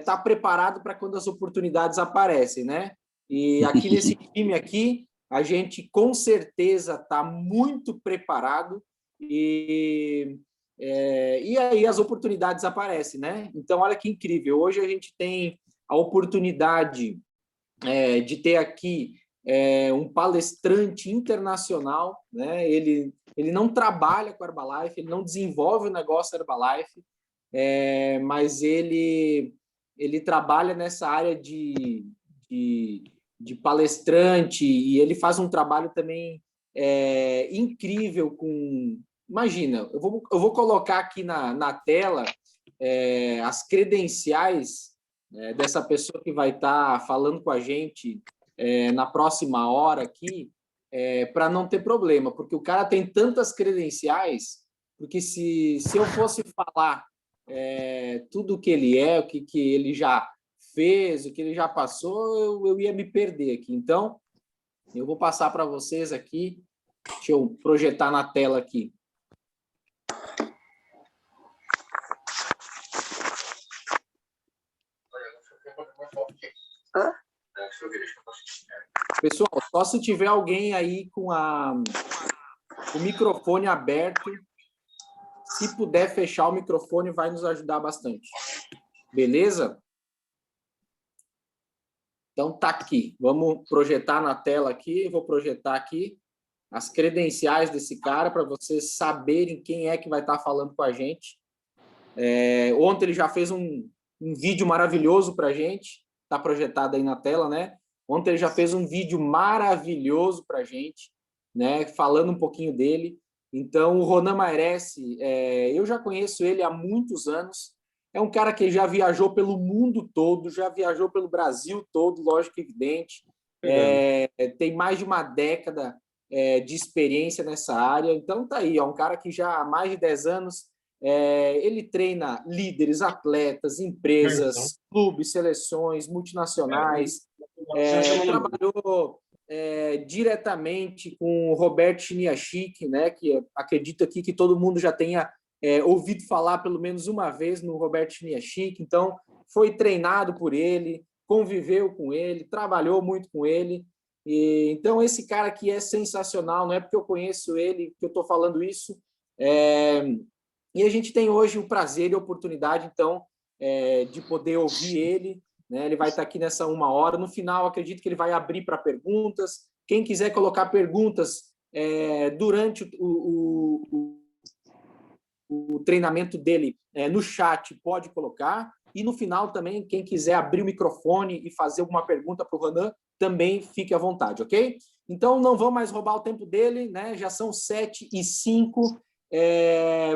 tá preparado para quando as oportunidades aparecem, né? E aqui nesse time aqui, a gente com certeza está muito preparado e aí as oportunidades aparecem, né? Então, olha que incrível. Hoje a gente tem a oportunidade de ter aqui um palestrante internacional, né? Ele não trabalha com Herbalife, ele não desenvolve o negócio Herbalife, mas ele trabalha nessa área de palestrante e ele faz um trabalho também incrível com... Imagina, eu vou colocar aqui na tela as credenciais dessa pessoa que vai estar falando com a gente na próxima hora aqui, para não ter problema, porque o cara tem tantas credenciais, porque se eu fosse falar tudo o que ele é, o que ele já fez, o que ele já passou, eu ia me perder aqui. Então, eu vou passar para vocês aqui. Deixa eu projetar na tela aqui. Pessoal, só se tiver alguém aí com o microfone aberto, se puder fechar o microfone, vai nos ajudar bastante. Beleza? Então, tá aqui. Vamos projetar na tela aqui. Eu vou projetar aqui as credenciais desse cara para vocês saberem quem é que vai estar falando com a gente. Ontem ele já fez um vídeo maravilhoso para a gente. Está projetado aí na tela, né? Ontem ele já fez um vídeo maravilhoso para a gente, né? Falando um pouquinho dele. Então, o Ronan Mairesse, eu já conheço ele há muitos anos. É um cara que já viajou pelo mundo todo, já viajou pelo Brasil todo, lógico que evidente. Tem mais de uma década de experiência nessa área. Então, tá aí, é um cara que já há mais de 10 anos ele treina líderes, atletas, empresas, clubes, seleções, multinacionais. Trabalhou diretamente com o Roberto Chiniachik, né, que acredito aqui que todo mundo já tenha ouvido falar pelo menos uma vez no Roberto Chiniachik. Então, foi treinado por ele, conviveu com ele, trabalhou muito com ele. Então, esse cara aqui é sensacional, não é porque eu conheço ele que eu estou falando isso. E a gente tem hoje o prazer e a oportunidade, então, de poder ouvir ele, né? Ele vai estar aqui nessa 1 hora. No final, acredito que ele vai abrir para perguntas. Quem quiser colocar perguntas durante o treinamento dele no chat, pode colocar. E no final também, quem quiser abrir o microfone e fazer alguma pergunta para o Ronan, também fique à vontade, ok? Então, não vamos mais roubar o tempo dele, né? Já são 7h05.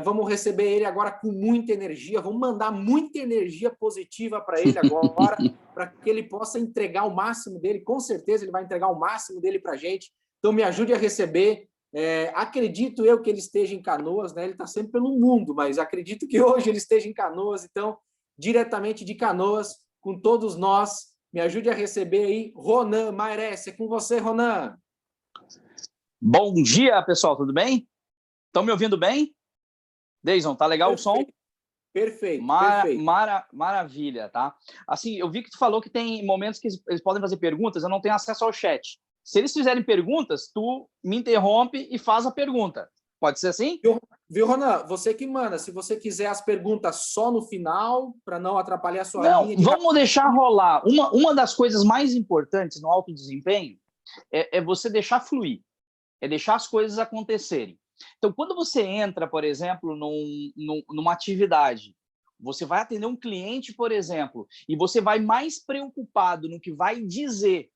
Vamos receber ele agora com muita energia, vamos mandar muita energia positiva para ele agora, para que ele possa entregar o máximo dele. Com certeza ele vai entregar o máximo dele para a gente. Então, me ajude a receber. Acredito eu que ele esteja em Canoas, né? Ele está sempre pelo mundo, mas acredito que hoje ele esteja em Canoas. Então, diretamente de Canoas, com todos nós, me ajude a receber aí Ronan Mairesse. É com você, Ronan. Bom dia, pessoal, tudo bem? Estão me ouvindo bem? Deison, tá legal o som? Perfeito. Maravilha, tá? Assim, eu vi que tu falou que tem momentos que eles podem fazer perguntas, eu não tenho acesso ao chat. Se eles fizerem perguntas, tu me interrompe e faz a pergunta. Pode ser assim? Viu, Ronan? Você que manda. Se você quiser as perguntas só no final, para não atrapalhar a sua linha de... Vamos deixar rolar. Uma das coisas mais importantes no alto desempenho é você deixar fluir, é deixar as coisas acontecerem. Então, quando você entra, por exemplo, numa atividade, você vai atender um cliente, por exemplo, e você vai mais preocupado no que vai dizer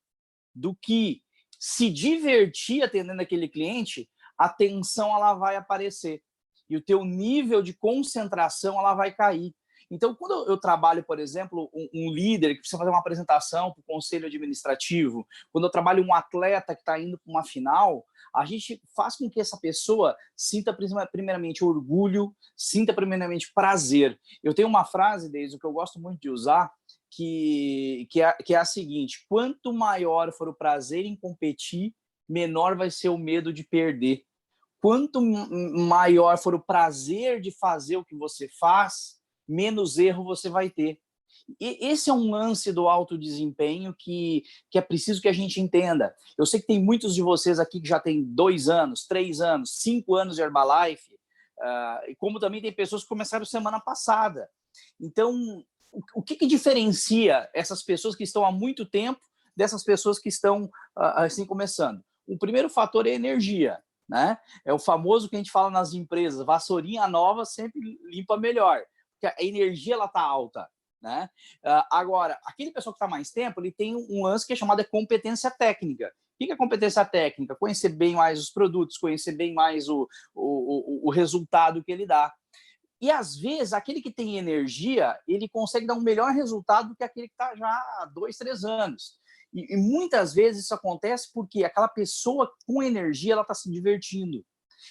do que se divertir atendendo aquele cliente, a tensão ela vai aparecer e o teu nível de concentração ela vai cair. Então, quando eu trabalho, por exemplo, um líder que precisa fazer uma apresentação para o conselho administrativo, quando eu trabalho um atleta que está indo para uma final, a gente faz com que essa pessoa sinta primeiramente orgulho, sinta primeiramente prazer. Eu tenho uma frase, Deise, que eu gosto muito de usar, que é a seguinte: quanto maior for o prazer em competir, menor vai ser o medo de perder. Quanto maior for o prazer de fazer o que você faz, menos erro você vai ter. E esse é um lance do alto desempenho que é preciso que a gente entenda. Eu sei que tem muitos de vocês aqui que já têm 2 anos, 3 anos, 5 anos de Herbalife, como também tem pessoas que começaram semana passada. Então, o que diferencia essas pessoas que estão há muito tempo dessas pessoas que estão assim começando? O primeiro fator é a energia, né? É o famoso que a gente fala nas empresas, vassourinha nova sempre limpa melhor, porque a energia ela está alta. Né? Agora, aquele pessoal que está mais tempo, ele tem um lance que é chamado de competência técnica. O que é competência técnica? Conhecer bem mais os produtos, conhecer bem mais o resultado que ele dá. E, às vezes, aquele que tem energia, ele consegue dar um melhor resultado do que aquele que está já há 2, 3 anos. E muitas vezes isso acontece porque aquela pessoa com energia, ela está se divertindo.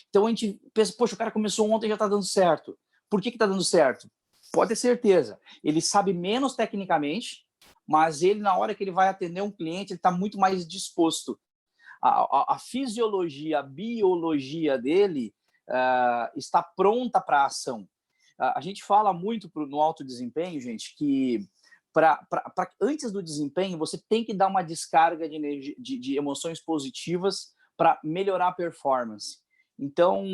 Então, a gente pensa, poxa, o cara começou ontem e já está dando certo. Por que está dando certo? Pode ter certeza, ele sabe menos tecnicamente, mas ele, na hora que ele vai atender um cliente, ele está muito mais disposto. A fisiologia, a biologia dele está pronta para a ação. A gente fala muito no alto desempenho, gente, que antes do desempenho, você tem que dar uma descarga de, energia, de emoções positivas para melhorar a performance. Então,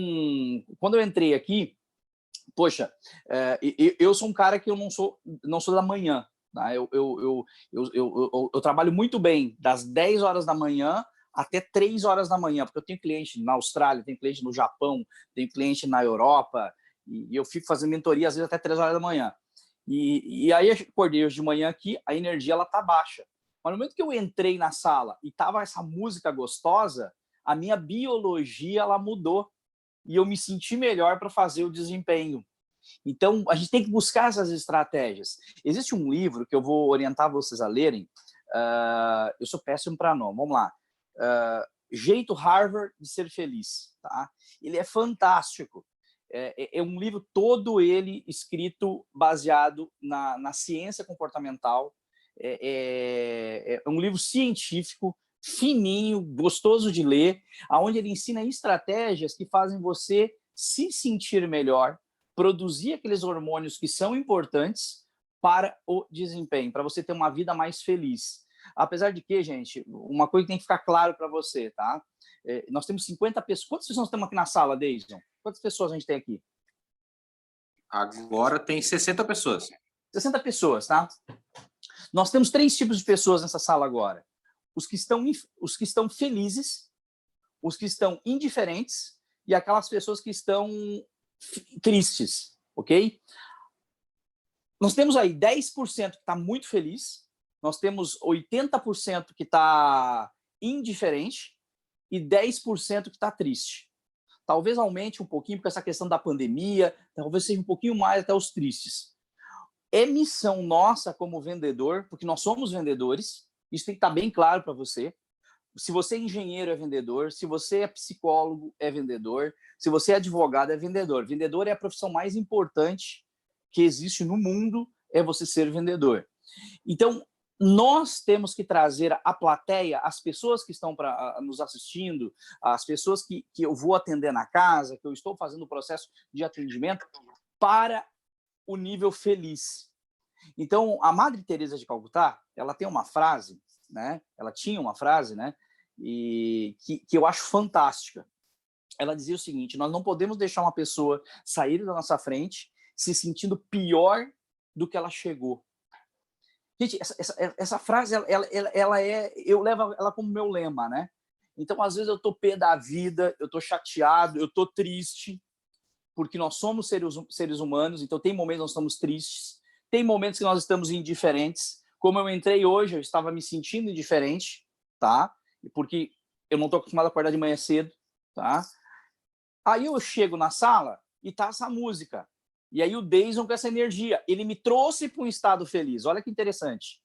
quando eu entrei aqui, poxa, eu sou um cara que eu não sou da manhã. Tá? Eu trabalho muito bem das 10 horas da manhã até 3 horas da manhã, porque eu tenho cliente na Austrália, tenho cliente no Japão, tenho cliente na Europa, e eu fico fazendo mentoria às vezes até 3 horas da manhã. E aí eu acordei hoje de manhã aqui, a energia ela tá baixa. Mas no momento que eu entrei na sala e tava essa música gostosa, a minha biologia ela mudou. E eu me senti melhor para fazer o desempenho. Então, a gente tem que buscar essas estratégias. Existe um livro que eu vou orientar vocês a lerem. Eu sou péssimo para nome. Vamos lá. Jeito Harvard de Ser Feliz. Tá? Ele é fantástico. É um livro todo ele escrito baseado na ciência comportamental. É um livro científico, fininho, gostoso de ler, onde ele ensina estratégias que fazem você se sentir melhor, produzir aqueles hormônios que são importantes para o desempenho, para você ter uma vida mais feliz. Apesar de que, gente, uma coisa que tem que ficar claro para você, tá? Nós temos 50 pessoas. Quantas pessoas temos aqui na sala, Deison? Quantas pessoas a gente tem aqui? Agora tem 60 pessoas. 60 pessoas, tá? Nós temos 3 tipos de pessoas nessa sala agora. Os que estão felizes, os que estão indiferentes e aquelas pessoas que estão tristes, ok? Nós temos aí 10% que está muito feliz, nós temos 80% que está indiferente e 10% que está triste. Talvez aumente um pouquinho por essa questão da pandemia, talvez seja um pouquinho mais até os tristes. É missão nossa como vendedor, porque nós somos vendedores, isso tem que estar bem claro para você. Se você é engenheiro, é vendedor. Se você é psicólogo, é vendedor. Se você é advogado, é vendedor. Vendedor é a profissão mais importante que existe no mundo, é você ser vendedor. Então, nós temos que trazer a plateia, as pessoas que estão nos assistindo, as pessoas que eu vou atender na casa, que eu estou fazendo o processo de atendimento, para o nível feliz. Então, a Madre Teresa de Calcutá, ela tem uma frase, né? Ela tinha uma frase, né? E que eu acho fantástica. Ela dizia o seguinte: nós não podemos deixar uma pessoa sair da nossa frente se sentindo pior do que ela chegou. Gente, essa frase, eu levo ela como meu lema, né? Então, às vezes eu tô pé da vida, eu tô chateado, eu tô triste, porque nós somos seres humanos, então tem momentos que nós estamos tristes, tem momentos que nós estamos indiferentes. Como eu entrei hoje, eu estava me sentindo indiferente, tá? Porque eu não estou acostumado a acordar de manhã cedo, tá? Aí eu chego na sala e tá essa música. E aí o Deison com essa energia, ele me trouxe para um estado feliz. Olha que interessante.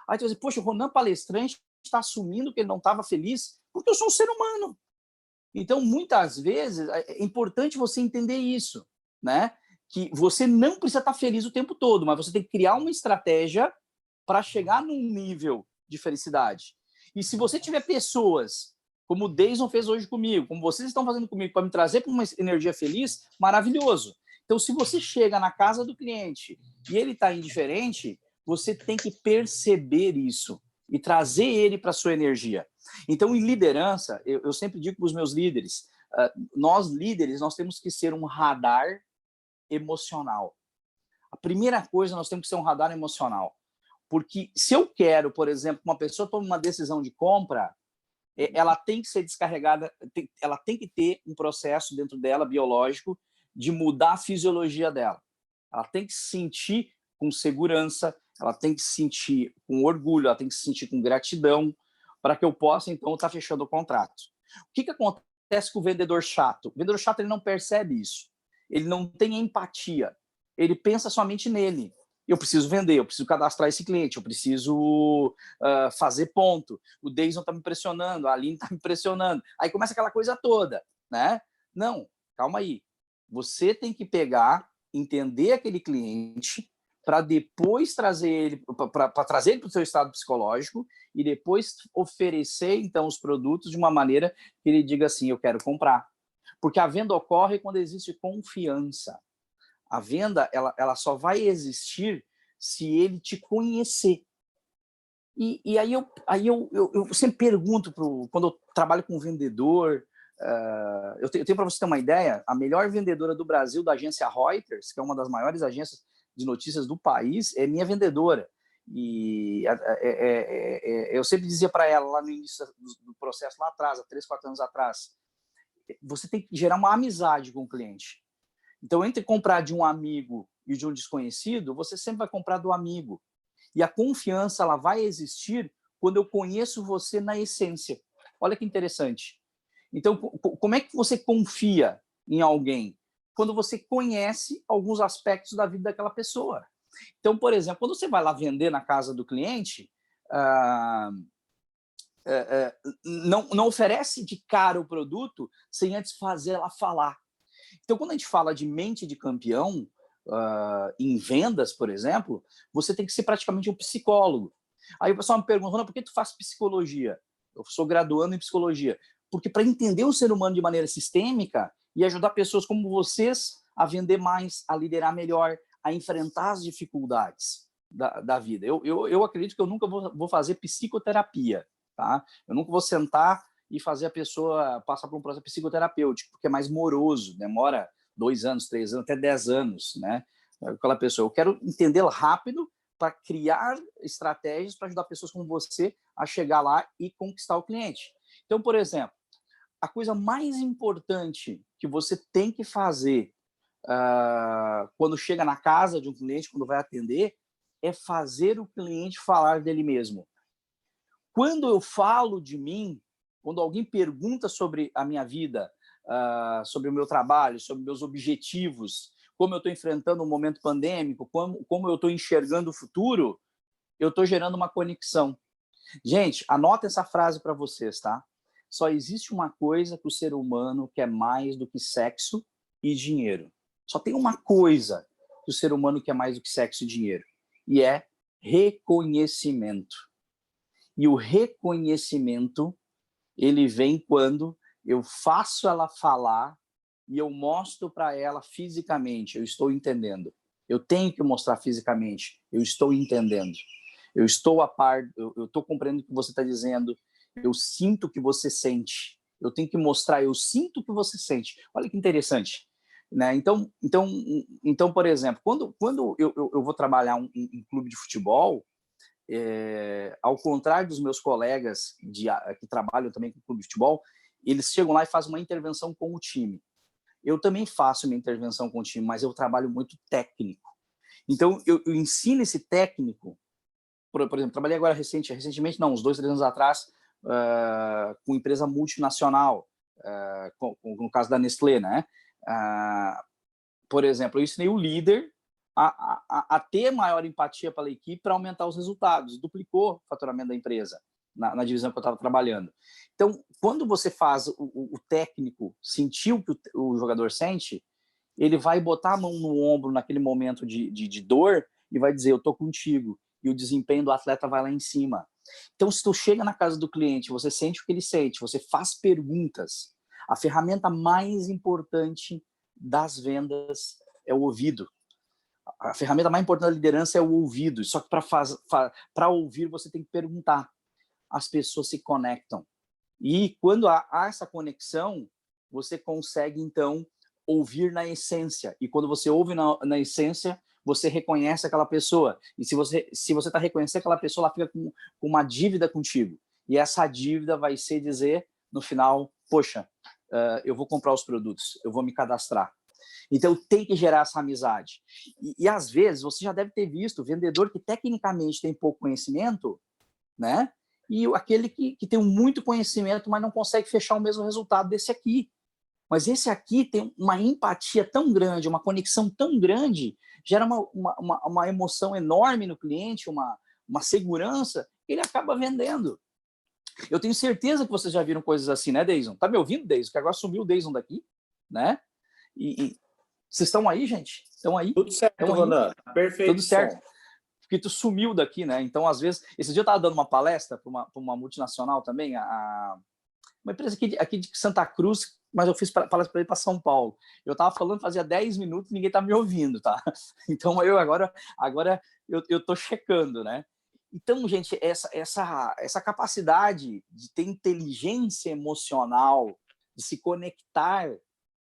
Aí tu diz, poxa, o Ronan palestrante está assumindo que ele não estava feliz porque eu sou um ser humano. Então, muitas vezes, é importante você entender isso, né? Que você não precisa estar feliz o tempo todo, mas você tem que criar uma estratégia para chegar num nível de felicidade. E se você tiver pessoas, como o Deison fez hoje comigo, como vocês estão fazendo comigo, para me trazer para uma energia feliz, maravilhoso. Então, se você chega na casa do cliente e ele está indiferente, você tem que perceber isso e trazer ele para a sua energia. Então, em liderança, eu sempre digo para os meus líderes, nós líderes, nós temos que ser um radar emocional. A primeira coisa, nós temos que ser um radar emocional. Porque se eu quero, por exemplo, uma pessoa tome uma decisão de compra, ela tem que ser descarregada, ela tem que ter um processo dentro dela, biológico, de mudar a fisiologia dela. Ela tem que se sentir com segurança, ela tem que se sentir com orgulho, ela tem que se sentir com gratidão, para que eu possa, então, estar fechando o contrato. O que acontece com o vendedor chato? O vendedor chato, ele não percebe isso. Ele não tem empatia. Ele pensa somente nele. Eu preciso vender, eu preciso cadastrar esse cliente, eu preciso fazer ponto. O Deison está me pressionando, a Aline está me pressionando. Aí começa aquela coisa toda, né? Não, calma aí. Você tem que pegar, entender aquele cliente, para depois trazer ele para o seu estado psicológico e depois oferecer, então, os produtos de uma maneira que ele diga assim, eu quero comprar. Porque a venda ocorre quando existe confiança. A venda, ela só vai existir se ele te conhecer. E aí eu sempre pergunto, quando eu trabalho com vendedor, eu tenho para você ter uma ideia, a melhor vendedora do Brasil, da agência Reuters, que é uma das maiores agências de notícias do país, é minha vendedora. E eu sempre dizia para ela, lá no início do processo, lá atrás, há 3, 4 anos atrás, você tem que gerar uma amizade com o cliente. Então, entre comprar de um amigo e de um desconhecido, você sempre vai comprar do amigo. E a confiança, ela vai existir quando eu conheço você na essência. Olha que interessante. Então, como é que você confia em alguém? Quando você conhece alguns aspectos da vida daquela pessoa. Então, por exemplo, quando você vai lá vender na casa do cliente, não oferece de cara o produto sem antes fazer ela falar. Então, quando a gente fala de mente de campeão, em vendas, por exemplo, você tem que ser praticamente um psicólogo. Aí o pessoal me pergunta, por que tu faz psicologia? Eu sou graduando em psicologia. Porque para entender o ser humano de maneira sistêmica e ajudar pessoas como vocês a vender mais, a liderar melhor, a enfrentar as dificuldades da vida. Eu acredito que eu nunca vou fazer psicoterapia, tá? Eu nunca vou sentar e fazer a pessoa passar por um processo psicoterapêutico, porque é mais moroso, demora 2 anos, 3 anos, até 10 anos, né? Aquela pessoa. Eu quero entendê-la rápido para criar estratégias para ajudar pessoas como você a chegar lá e conquistar o cliente. Então, por exemplo, a coisa mais importante que você tem que fazer quando chega na casa de um cliente, quando vai atender, é fazer o cliente falar dele mesmo. Quando eu falo de mim, quando alguém pergunta sobre a minha vida, sobre o meu trabalho, sobre meus objetivos, como eu estou enfrentando um momento pandêmico, como eu estou enxergando o futuro, eu estou gerando uma conexão. Gente, anota essa frase para vocês, tá? Só existe uma coisa que o ser humano quer mais do que sexo e dinheiro. Só tem uma coisa que o ser humano quer mais do que sexo e dinheiro, e é reconhecimento. E o reconhecimento, ele vem quando eu faço ela falar e eu mostro para ela fisicamente, eu estou entendendo. Eu tenho que mostrar fisicamente, eu estou entendendo. Eu estou a par, eu estou compreendendo o que você está dizendo, eu sinto o que você sente. Eu tenho que mostrar, eu sinto o que você sente. Olha que interessante. Né? Então, por exemplo, quando eu vou trabalhar um clube de futebol, ao contrário dos meus colegas que trabalham também com o clube de futebol, eles chegam lá e fazem uma intervenção com o time. Eu também faço minha intervenção com o time, mas eu trabalho muito técnico. Então, eu ensino esse técnico, por exemplo, trabalhei agora recentemente, não, uns 2, 3 anos atrás, com empresa multinacional, no caso da Nestlé, né? Por exemplo, eu ensinei o líder a ter maior empatia pela equipe para aumentar os resultados, duplicou o faturamento da empresa na divisão que eu estava trabalhando. Então, quando você faz o técnico sentir o que o jogador sente, ele vai botar a mão no ombro naquele momento de dor e vai dizer, eu estou contigo, e o desempenho do atleta vai lá em cima. Então, se tu chega na casa do cliente, você sente o que ele sente, você faz perguntas. A ferramenta mais importante das vendas é o ouvido. A ferramenta mais importante da liderança é o ouvido. Só que para ouvir, você tem que perguntar. As pessoas se conectam. E quando há essa conexão, você consegue, então, ouvir na essência. E quando você ouve na essência, você reconhece aquela pessoa. E se você está reconhecendo aquela pessoa, ela fica com uma dívida contigo. E essa dívida vai ser dizer, no final, poxa, eu vou comprar os produtos, eu vou me cadastrar. Então, tem que gerar essa amizade. E às vezes, você já deve ter visto vendedor que tecnicamente tem pouco conhecimento, né? E aquele que tem muito conhecimento, mas não consegue fechar o mesmo resultado desse aqui. Mas esse aqui tem uma empatia tão grande, uma conexão tão grande, gera uma emoção enorme no cliente, uma segurança, ele acaba vendendo. Eu tenho certeza que vocês já viram coisas assim, né, Deison? Tá me ouvindo, Deison? Que agora sumiu o Deison daqui, né? E vocês estão aí, gente? Estão aí? Tudo certo, Ronan. Perfeito. Tudo certo. Porque tu sumiu daqui, né? Então, às vezes... Esse dia eu estava dando uma palestra para uma multinacional também, uma empresa aqui de Santa Cruz, mas eu fiz palestra para ir para São Paulo. Eu estava falando, fazia 10 minutos e ninguém está me ouvindo, tá? Então, eu agora eu estou checando, né? Então, gente, essa capacidade de ter inteligência emocional, de se conectar,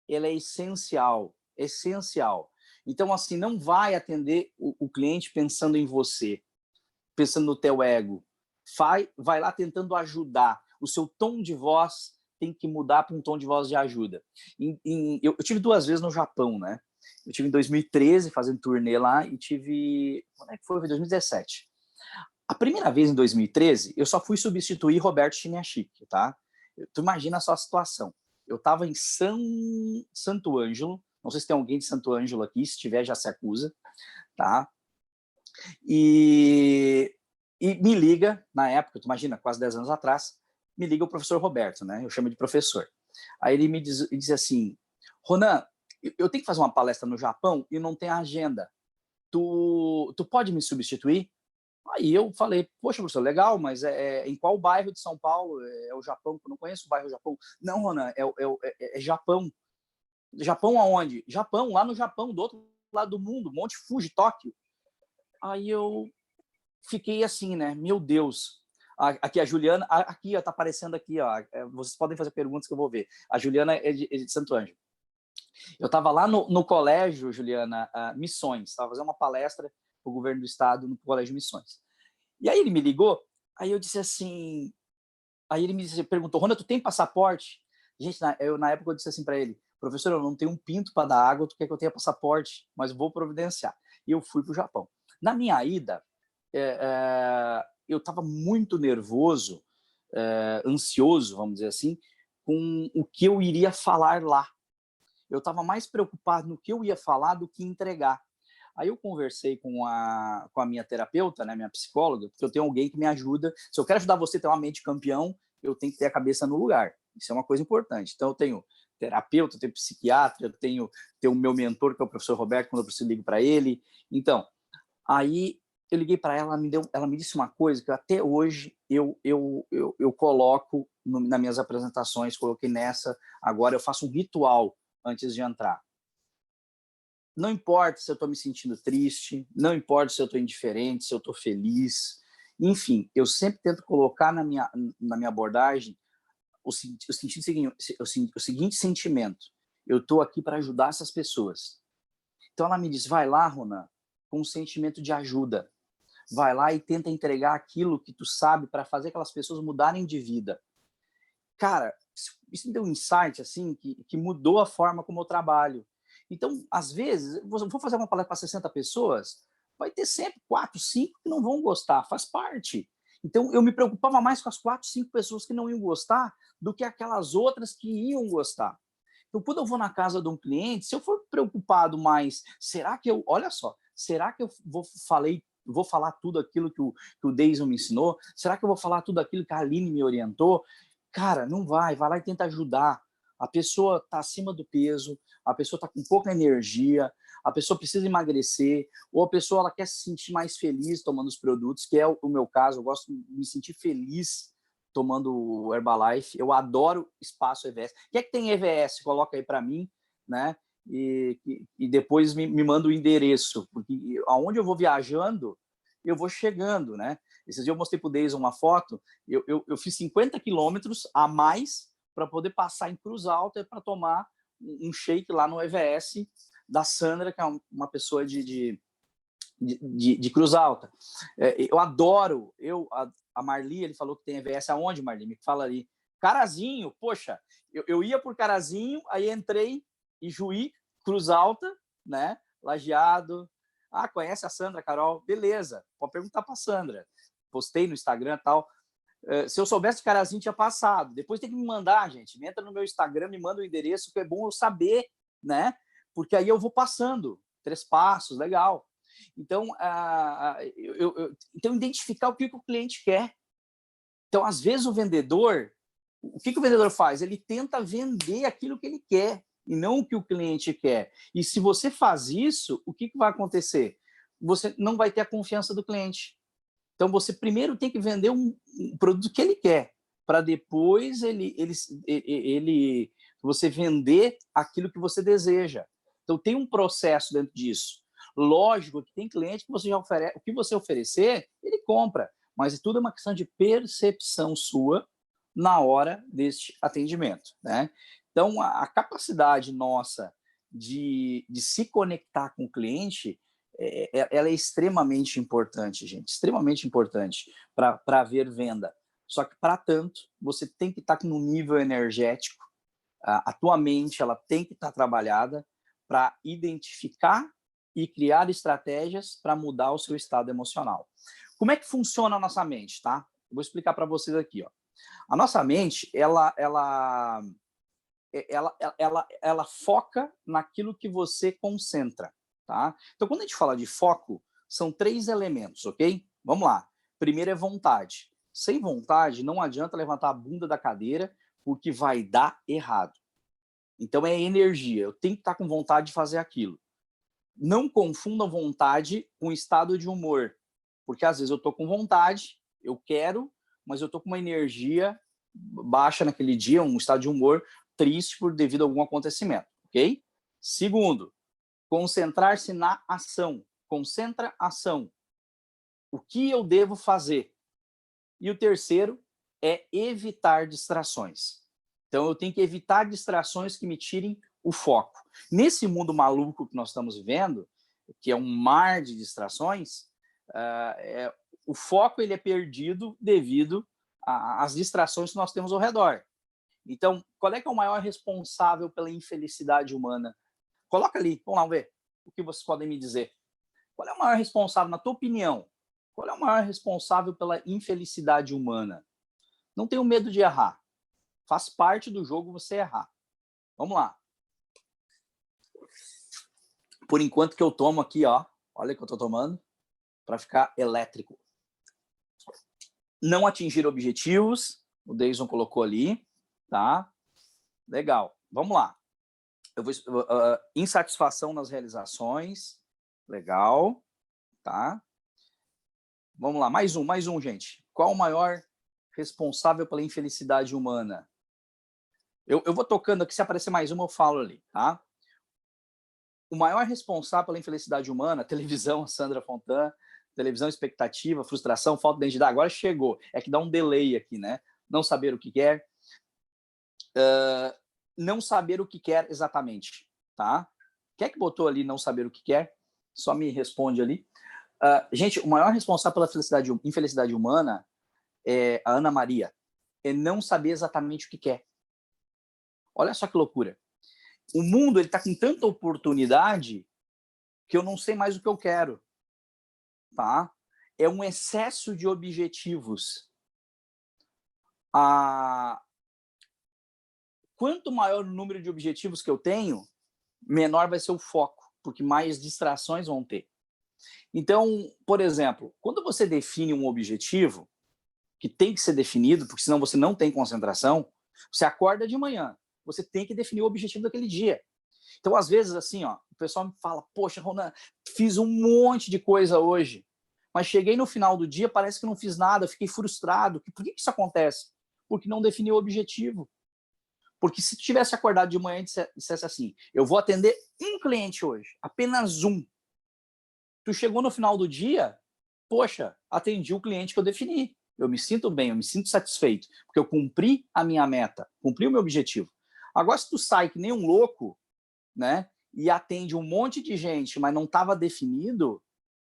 ela é essencial, essencial. Então, assim, não vai atender o cliente pensando em você, pensando no teu ego. Vai lá tentando ajudar. O seu tom de voz tem que mudar para um tom de voz de ajuda. Eu tive 2 vezes no Japão, né? Eu tive em 2013 fazendo turnê lá e tive... Quando é que foi? Foi 2017. A primeira vez, em 2013, eu só fui substituir Roberto Chiniachik, tá? Tu imagina só a situação. Eu estava em Santo Ângelo, não sei se tem alguém de Santo Ângelo aqui, se tiver já se acusa, tá? E me liga, na época, tu imagina, quase 10 anos atrás, me liga o professor Roberto, né? Eu chamo de professor. Aí ele me diz assim, Ronan, eu tenho que fazer uma palestra no Japão e não tem agenda. Tu pode me substituir? Aí eu falei, poxa, professor, legal, mas em qual bairro de São Paulo? É o Japão, eu não conheço o bairro Japão. Não, Ronan, é Japão. Japão aonde? Japão, lá no Japão, do outro lado do mundo, Monte Fuji, Tóquio. Aí eu fiquei assim, né? Meu Deus. Aqui a Juliana, aqui ó, tá aparecendo aqui, ó. Vocês podem fazer perguntas que eu vou ver. A Juliana é de Santo Ângelo. Eu estava lá no colégio, Juliana, Missões, estava fazendo uma palestra para o governo do estado no colégio Missões. E aí ele me ligou, aí eu disse assim, aí ele me perguntou, Rona, tu tem passaporte? Gente, na época eu disse assim para ele, professor, eu não tenho um pinto para dar água, tu quer que eu tenha passaporte, mas vou providenciar. E eu fui para o Japão. Na minha ida, eu estava muito nervoso, ansioso, vamos dizer assim, com o que eu iria falar lá. Eu estava mais preocupado no que eu ia falar do que entregar. Aí eu conversei com a minha terapeuta, né, minha psicóloga, porque eu tenho alguém que me ajuda. Se eu quero ajudar você a ter uma mente campeão, eu tenho que ter a cabeça no lugar. Isso é uma coisa importante. Então, eu tenho terapeuta, eu tenho psiquiatra, eu tenho o meu mentor, que é o professor Roberto, quando eu preciso ligo para ele. Então, aí eu liguei para ela, ela me disse uma coisa que até hoje eu coloco nas minhas apresentações, coloquei nessa, agora eu faço um ritual antes de entrar. Não importa se eu estou me sentindo triste, não importa se eu estou indiferente, se eu estou feliz, enfim, eu sempre tento colocar na minha abordagem o seguinte sentimento: eu estou aqui para ajudar essas pessoas. Então ela me diz, vai lá, Ronan, com um sentimento de ajuda, vai lá e tenta entregar aquilo que tu sabe para fazer aquelas pessoas mudarem de vida. Cara, isso me deu um insight assim que mudou a forma como eu trabalho. Então, às vezes, vou fazer uma palestra para 60 pessoas, vai ter sempre 4, 5 que não vão gostar, faz parte. Então, eu me preocupava mais com as 4, 5 pessoas que não iam gostar do que aquelas outras que iam gostar. Então, quando eu vou na casa de um cliente, se eu for preocupado mais, olha só, será que eu vou falar tudo aquilo que o Deison me ensinou? Será que eu vou falar tudo aquilo que a Aline me orientou? Cara, não vai lá e tenta ajudar. A pessoa está acima do peso, a pessoa está com pouca energia, a pessoa precisa emagrecer, ou a pessoa ela quer se sentir mais feliz tomando os produtos, que é o meu caso, eu gosto de me sentir feliz tomando o Herbalife, eu adoro espaço EVS. O que é que tem EVS? Coloca aí para mim, né? e depois me manda o endereço, porque aonde eu vou viajando, eu vou chegando, né? Esses dias eu mostrei para o Deison uma foto, eu fiz 50 quilômetros a mais para poder passar em Cruz Alta para tomar um shake lá no EVS da Sandra, que é uma pessoa de Cruz Alta. Eu adoro, a Marli, ele falou que tem EVS aonde, Marli? Me fala ali. Carazinho, poxa, eu ia por Carazinho, aí entrei em Juí, Cruz Alta, né? Lajeado. Ah, conhece a Sandra, Carol? Beleza, pode perguntar para a Sandra. Postei no Instagram e tal. Se eu soubesse que Carazinho tinha passado, depois tem que me mandar, gente. Entra no meu Instagram, me manda o endereço, que é bom eu saber, né? Porque aí eu vou passando 3 passos, legal. Então, então identificar o que o cliente quer. Então, às vezes, o vendedor, o que o vendedor faz? Ele tenta vender aquilo que ele quer e não o que o cliente quer. E se você faz isso, o que vai acontecer? Você não vai ter a confiança do cliente. Então, você primeiro tem que vender um produto que ele quer, para depois você vender aquilo que você deseja. Então, tem um processo dentro disso. Lógico que tem cliente que você já oferece, o que você oferecer, ele compra, mas tudo é uma questão de percepção sua na hora deste atendimento, né? Então, a capacidade nossa de se conectar com o cliente, ela é extremamente importante, gente, extremamente importante para haver venda. Só que, para tanto, você tem que estar no nível energético, a tua mente ela tem que estar trabalhada para identificar e criar estratégias para mudar o seu estado emocional. Como é que funciona a nossa mente, tá? Eu vou explicar para vocês aqui, ó. A nossa mente, ela foca naquilo que você concentra, tá? Então, quando a gente fala de foco, são 3 elementos, ok? Vamos lá. Primeiro é vontade. Sem vontade, não adianta levantar a bunda da cadeira, porque vai dar errado. Então, é energia. Eu tenho que estar com vontade de fazer aquilo. Não confundam vontade com estado de humor, porque às vezes eu estou com vontade, eu quero, mas eu estou com uma energia baixa naquele dia, um estado de humor triste devido a algum acontecimento, ok? Segundo, concentrar-se na ação. Concentra ação. O que eu devo fazer? E o terceiro é evitar distrações. Então, eu tenho que evitar distrações que me tirem o foco. Nesse mundo maluco que nós estamos vivendo, que é um mar de distrações, o foco ele é perdido devido às distrações que nós temos ao redor. Então, qual é que é o maior responsável pela infelicidade humana? Coloca ali, vamos lá ver o que vocês podem me dizer. Qual é o maior responsável, na tua opinião? Qual é o maior responsável pela infelicidade humana? Não tenho medo de errar. Faz parte do jogo você errar. Vamos lá. Por enquanto que eu tomo aqui, ó. Olha o que eu estou tomando. Para ficar elétrico. Não atingir objetivos. O Deison colocou ali. Tá? Legal. Vamos lá. Insatisfação nas realizações. Legal. Tá? Vamos lá. Mais um, gente. Qual o maior responsável pela infelicidade humana? Eu vou tocando aqui, se aparecer mais uma, eu falo ali, tá? O maior responsável pela infelicidade humana, televisão, Sandra Fontan, televisão, expectativa, frustração, falta de identidade. Agora chegou. É que dá um delay aqui, né? Não saber o que quer. Não saber o que quer exatamente, tá? Quem é que botou ali não saber o que quer? Só me responde ali. Gente, o maior responsável pela infelicidade humana é a Ana Maria. É não saber exatamente o que quer. Olha só que loucura. O mundo está com tanta oportunidade que eu não sei mais o que eu quero. Tá? É um excesso de objetivos. Quanto maior o número de objetivos que eu tenho, menor vai ser o foco, porque mais distrações vão ter. Então, por exemplo, quando você define um objetivo, que tem que ser definido, porque senão você não tem concentração, você acorda de manhã, você tem que definir o objetivo daquele dia. Então, às vezes, assim, ó, o pessoal me fala, poxa, Ronan, fiz um monte de coisa hoje, mas cheguei no final do dia, parece que não fiz nada, fiquei frustrado. Por que isso acontece? Porque não definiu o objetivo. Porque se tu tivesse acordado de manhã e dissesse assim, eu vou atender um cliente hoje, apenas um. Tu chegou no final do dia, poxa, atendi o cliente que eu defini. Eu me sinto bem, eu me sinto satisfeito, porque eu cumpri a minha meta, cumpri o meu objetivo. Agora, se tu sai que nem um louco, né, e atende um monte de gente, mas não estava definido,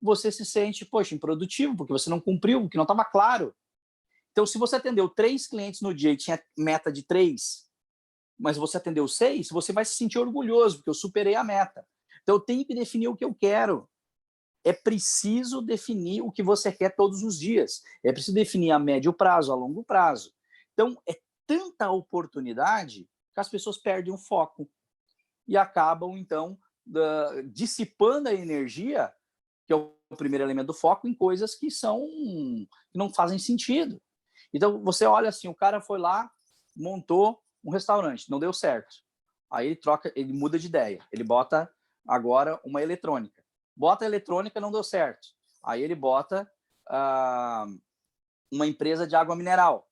você se sente, poxa, improdutivo, porque você não cumpriu, porque não estava claro. Então, se você atendeu 3 clientes no dia e tinha meta de 3, mas você atendeu 6, você vai se sentir orgulhoso, porque eu superei a meta. Então, eu tenho que definir o que eu quero. É preciso definir o que você quer todos os dias. É preciso definir a médio prazo, a longo prazo. Então, é tanta oportunidade que as pessoas perdem o foco e acabam, então, dissipando a energia, que é o primeiro elemento do foco, em coisas que não fazem sentido. Então, você olha assim, o cara foi lá, montou um restaurante, não deu certo. Aí ele muda de ideia. Ele bota agora uma eletrônica. Bota a eletrônica, não deu certo. Aí ele bota uma empresa de água mineral.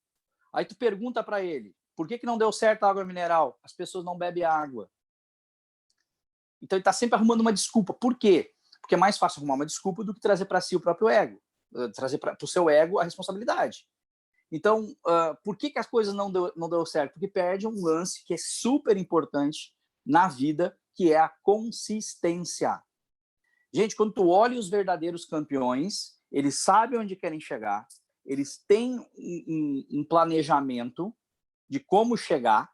Aí tu pergunta para ele, por que não deu certo a água mineral? As pessoas não bebem água. Então ele está sempre arrumando uma desculpa. Por quê? Porque é mais fácil arrumar uma desculpa do que trazer para si o próprio ego. Trazer para o seu ego a responsabilidade. Então, por que as coisas não deu certo? Porque perde um lance que é super importante na vida, que é a consistência. Gente, quando tu olha os verdadeiros campeões, eles sabem onde querem chegar, eles têm um planejamento de como chegar,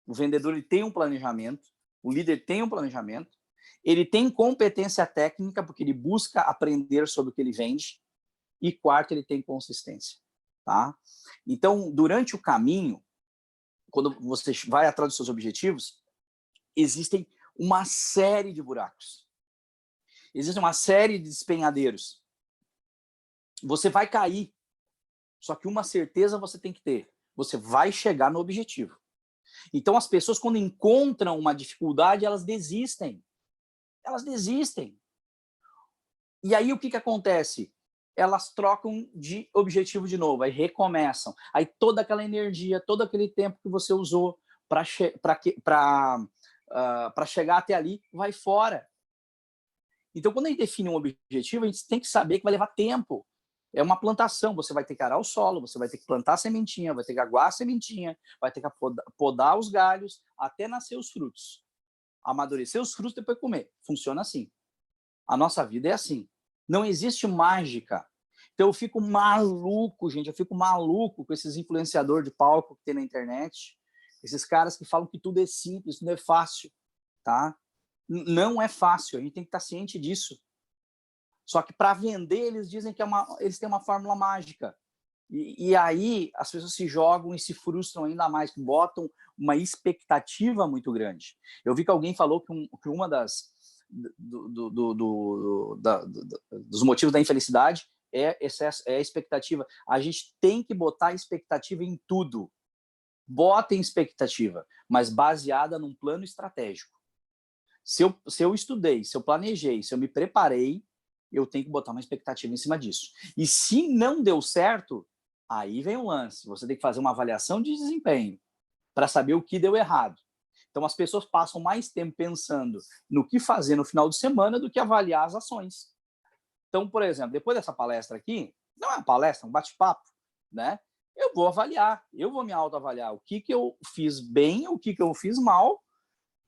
o vendedor ele tem um planejamento, o líder tem um planejamento, ele tem competência técnica, porque ele busca aprender sobre o que ele vende, e quarto, ele tem consistência. Tá? Então, durante o caminho, quando você vai atrás dos seus objetivos, existem uma série de buracos. Existe uma série de despenhadeiros. Você vai cair, só que uma certeza você tem que ter. Você vai chegar no objetivo. Então, as pessoas, quando encontram uma dificuldade, elas desistem. Elas desistem. E aí, o que acontece? Elas trocam de objetivo de novo, aí recomeçam. Aí toda aquela energia, todo aquele tempo que você usou para chegar até ali, vai fora. Então, quando a gente define um objetivo, a gente tem que saber que vai levar tempo. É uma plantação, você vai ter que arar o solo, você vai ter que plantar a sementinha, vai ter que aguar a sementinha, vai ter que podar os galhos até nascer os frutos. Amadurecer os frutos e depois comer. Funciona assim. A nossa vida é assim. Não existe mágica. Então eu fico maluco, gente, eu fico maluco com esses influenciadores de palco que tem na internet, esses caras que falam que tudo é simples, tudo é fácil, tá? Não é fácil, a gente tem que estar ciente disso. Só que para vender, eles dizem que eles têm uma fórmula mágica. E aí as pessoas se jogam e se frustram ainda mais, botam uma expectativa muito grande. Eu vi que alguém falou que uma dos motivos da infelicidade é a expectativa. A gente tem que botar expectativa em tudo. Botem expectativa, mas baseada num plano estratégico. Se eu estudei, se eu planejei, se eu me preparei, eu tenho que botar uma expectativa em cima disso. E se não deu certo, aí vem o lance. Você tem que fazer uma avaliação de desempenho para saber o que deu errado. Então, as pessoas passam mais tempo pensando no que fazer no final de semana do que avaliar as ações. Então, por exemplo, depois dessa palestra aqui, não é uma palestra, é um bate-papo, né? Eu vou avaliar, eu vou me autoavaliar o que eu fiz bem, o que eu fiz mal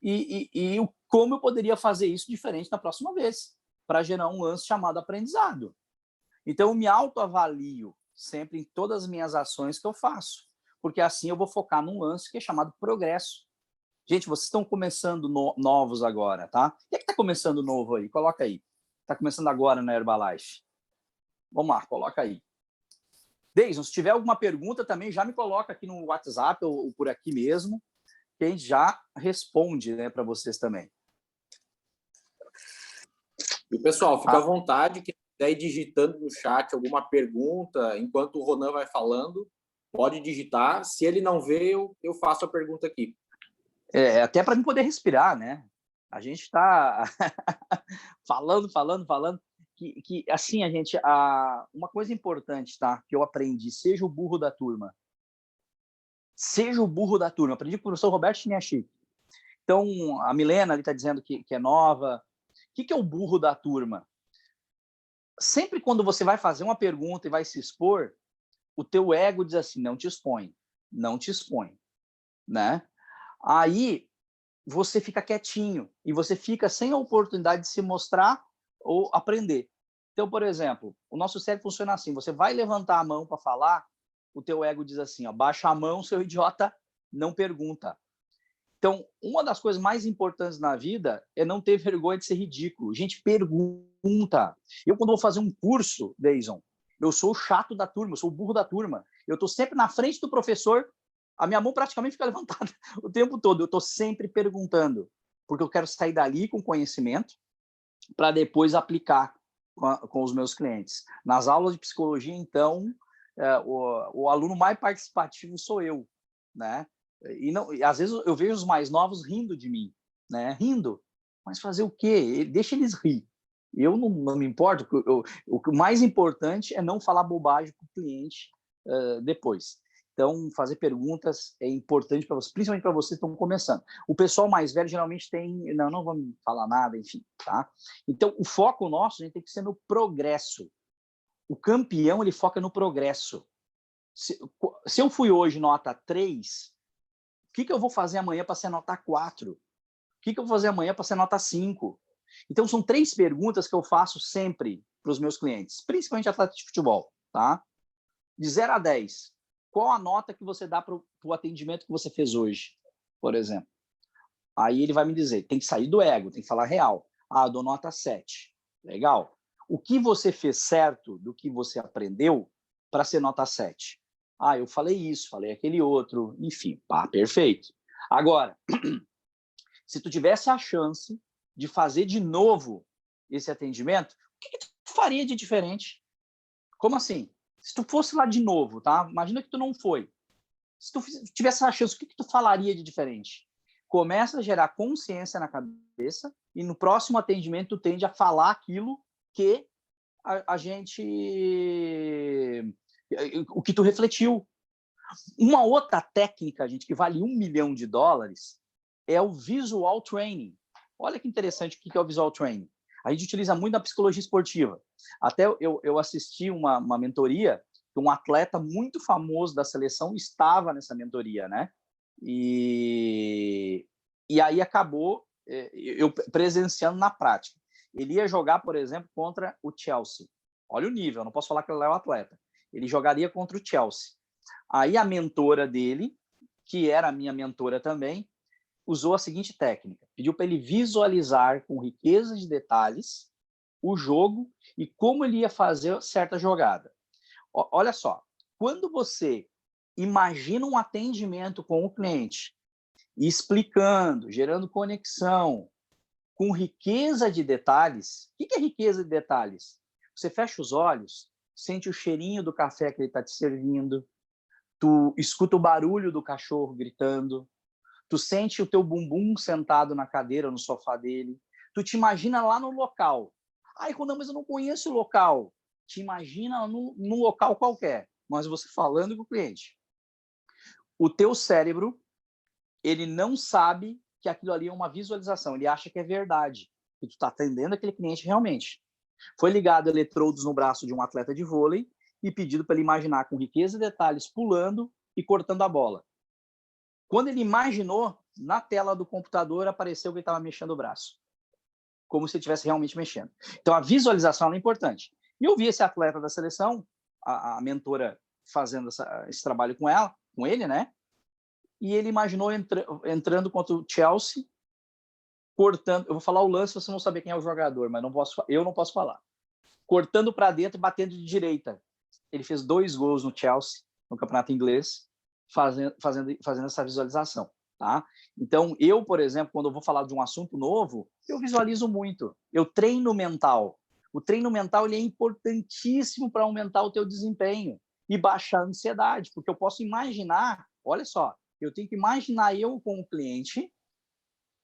e como eu poderia fazer isso diferente na próxima vez, para gerar um lance chamado aprendizado. Então, eu me autoavalio sempre em todas as minhas ações que eu faço, porque assim eu vou focar num lance que é chamado progresso. Gente, vocês estão começando novos agora, tá? Quem é que está começando novo aí? Coloca aí. Está começando agora na Herbalife. Vamos lá, coloca aí. Deison, se tiver alguma pergunta também, já me coloca aqui no WhatsApp ou por aqui mesmo, que a gente já responde, né, para vocês também. E, pessoal, fica à vontade, quem quiser ir digitando no chat alguma pergunta, enquanto o Ronan vai falando, pode digitar. Se ele não vê, eu faço a pergunta aqui. Até para mim poder respirar, né? A gente está falando, que assim, uma coisa importante, tá? Que eu aprendi, seja o burro da turma. Seja o burro da turma. Aprendi com o professor Roberto Chiniachi. Então, a Milena ali está dizendo que é nova. O que é o burro da turma? Sempre quando você vai fazer uma pergunta e vai se expor, o teu ego diz assim, não te expõe, não te expõe, né? Aí você fica quietinho e você fica sem a oportunidade de se mostrar ou aprender. Então, por exemplo, o nosso cérebro funciona assim, você vai levantar a mão para falar, o teu ego diz assim, ó, baixa a mão, seu idiota, não pergunta. Então, uma das coisas mais importantes na vida é não ter vergonha de ser ridículo. Gente, pergunta. Eu, quando vou fazer um curso, Deison, eu sou o chato da turma, eu sou o burro da turma. Eu estou sempre na frente do professor, a minha mão praticamente fica levantada o tempo todo. Eu estou sempre perguntando, porque eu quero sair dali com conhecimento para depois aplicar com os meus clientes. Nas aulas de psicologia, então, o aluno mais participativo sou eu, né? E não, às vezes eu vejo os mais novos rindo de mim, né? Rindo, mas fazer o quê? Deixa eles rir. Eu não me importo. O mais importante é não falar bobagem para o cliente depois. Então, fazer perguntas é importante para você, principalmente para vocês que estão começando. O pessoal mais velho geralmente tem, não vamos falar nada, enfim, tá? Então, o foco nosso, a gente tem que ser no progresso. O campeão, ele foca no progresso. Se eu fui hoje nota 3, o que eu vou fazer amanhã para ser nota 4? O que eu vou fazer amanhã para ser nota 5? Então, são 3 perguntas que eu faço sempre para os meus clientes, principalmente atletas de futebol, tá? De 0 a 10, qual a nota que você dá para o atendimento que você fez hoje, por exemplo? Aí ele vai me dizer, tem que sair do ego, tem que falar real. Ah, eu dou nota 7. Legal. O que você fez certo do que você aprendeu para ser nota 7? Ah, eu falei isso, falei aquele outro, enfim, pá, perfeito. Agora, se tu tivesse a chance de fazer de novo esse atendimento, o que tu faria de diferente? Como assim? Se tu fosse lá de novo, tá? Imagina que tu não foi. Se tu tivesse a chance, o que tu falaria de diferente? Começa a gerar consciência na cabeça e no próximo atendimento tu tende a falar aquilo que a gente... o que tu refletiu. Uma outra técnica, gente, que vale $1 milhão é o visual training. Olha que interessante o que é o visual training. A gente utiliza muito na psicologia esportiva. Até eu assisti uma mentoria que um atleta muito famoso da seleção estava nessa mentoria, né? E aí acabou eu presenciando na prática. Ele ia jogar, por exemplo, contra o Chelsea. Olha o nível, eu não posso falar que ele é o atleta. Ele jogaria contra o Chelsea. Aí a mentora dele, que era a minha mentora também, usou a seguinte técnica. Pediu para ele visualizar com riqueza de detalhes o jogo e como ele ia fazer certa jogada. Olha só, quando você imagina um atendimento com o cliente, explicando, gerando conexão, com riqueza de detalhes, o que é riqueza de detalhes? Você fecha os olhos, sente o cheirinho do café que ele está te servindo, tu escuta o barulho do cachorro gritando, tu sente o teu bumbum sentado na cadeira, no sofá dele, tu te imagina lá no local. Ai, Ronan, mas eu não conheço o local. Te imagina num local qualquer, mas você falando com o cliente. O teu cérebro, ele não sabe que aquilo ali é uma visualização, ele acha que é verdade, que tu está atendendo aquele cliente realmente. Foi ligado eletrodos no braço de um atleta de vôlei e pedido para ele imaginar com riqueza de detalhes pulando e cortando a bola. Quando ele imaginou, na tela do computador apareceu que ele estava mexendo o braço, como se ele estivesse realmente mexendo. Então, a visualização é importante. E eu vi esse atleta da seleção, a mentora fazendo esse trabalho com ele, né? E ele imaginou entrando contra o Chelsea, cortando... Eu vou falar o lance, você não saber quem é o jogador, mas eu não posso falar. Cortando para dentro e batendo de direita. Ele fez 2 gols no Chelsea, no campeonato inglês, fazendo essa visualização. Tá? Então, eu, por exemplo, quando eu vou falar de um assunto novo, eu visualizo muito. Eu treino mental. O treino mental ele é importantíssimo para aumentar o teu desempenho e baixar a ansiedade, porque eu posso imaginar, olha só, eu tenho que imaginar eu com o cliente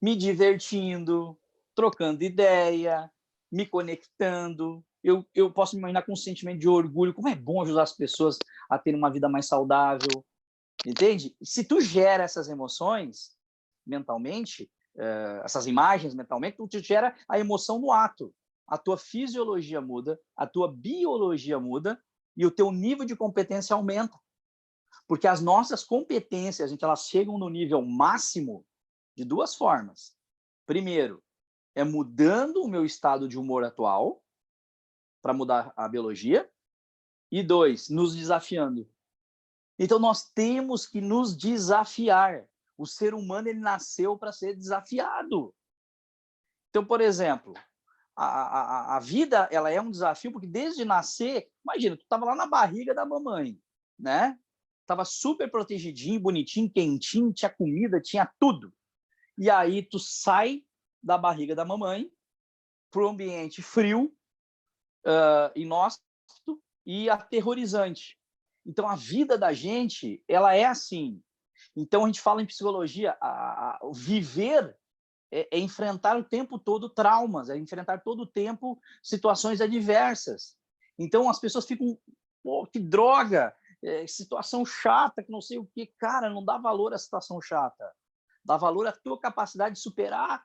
me divertindo, trocando ideia, me conectando. Eu posso me imaginar com um sentimento de orgulho, como é bom ajudar as pessoas a terem uma vida mais saudável. Entende? Se tu gera essas emoções mentalmente, essas imagens mentalmente, tu gera a emoção no ato. A tua fisiologia muda, a tua biologia muda e o teu nível de competência aumenta. Porque as nossas competências, gente, elas chegam no nível máximo de duas formas. Primeiro, é mudando o meu estado de humor atual, para mudar a biologia. E dois, nos desafiando. Então, nós temos que nos desafiar. O ser humano, ele nasceu para ser desafiado. Então, por exemplo, a vida, ela é um desafio, porque desde nascer, imagina, tu estava lá na barriga da mamãe, né? Tava super protegidinho, bonitinho, quentinho, tinha comida, tinha tudo. E aí tu sai da barriga da mamãe para o ambiente frio, inóspito e aterrorizante. Então, a vida da gente, ela é assim. Então, a gente fala em psicologia, o viver é enfrentar o tempo todo traumas, é enfrentar todo o tempo situações adversas. Então, as pessoas ficam, pô, que droga, situação chata, que não sei o quê. Cara, não dá valor à situação chata. Dá valor à tua capacidade de superar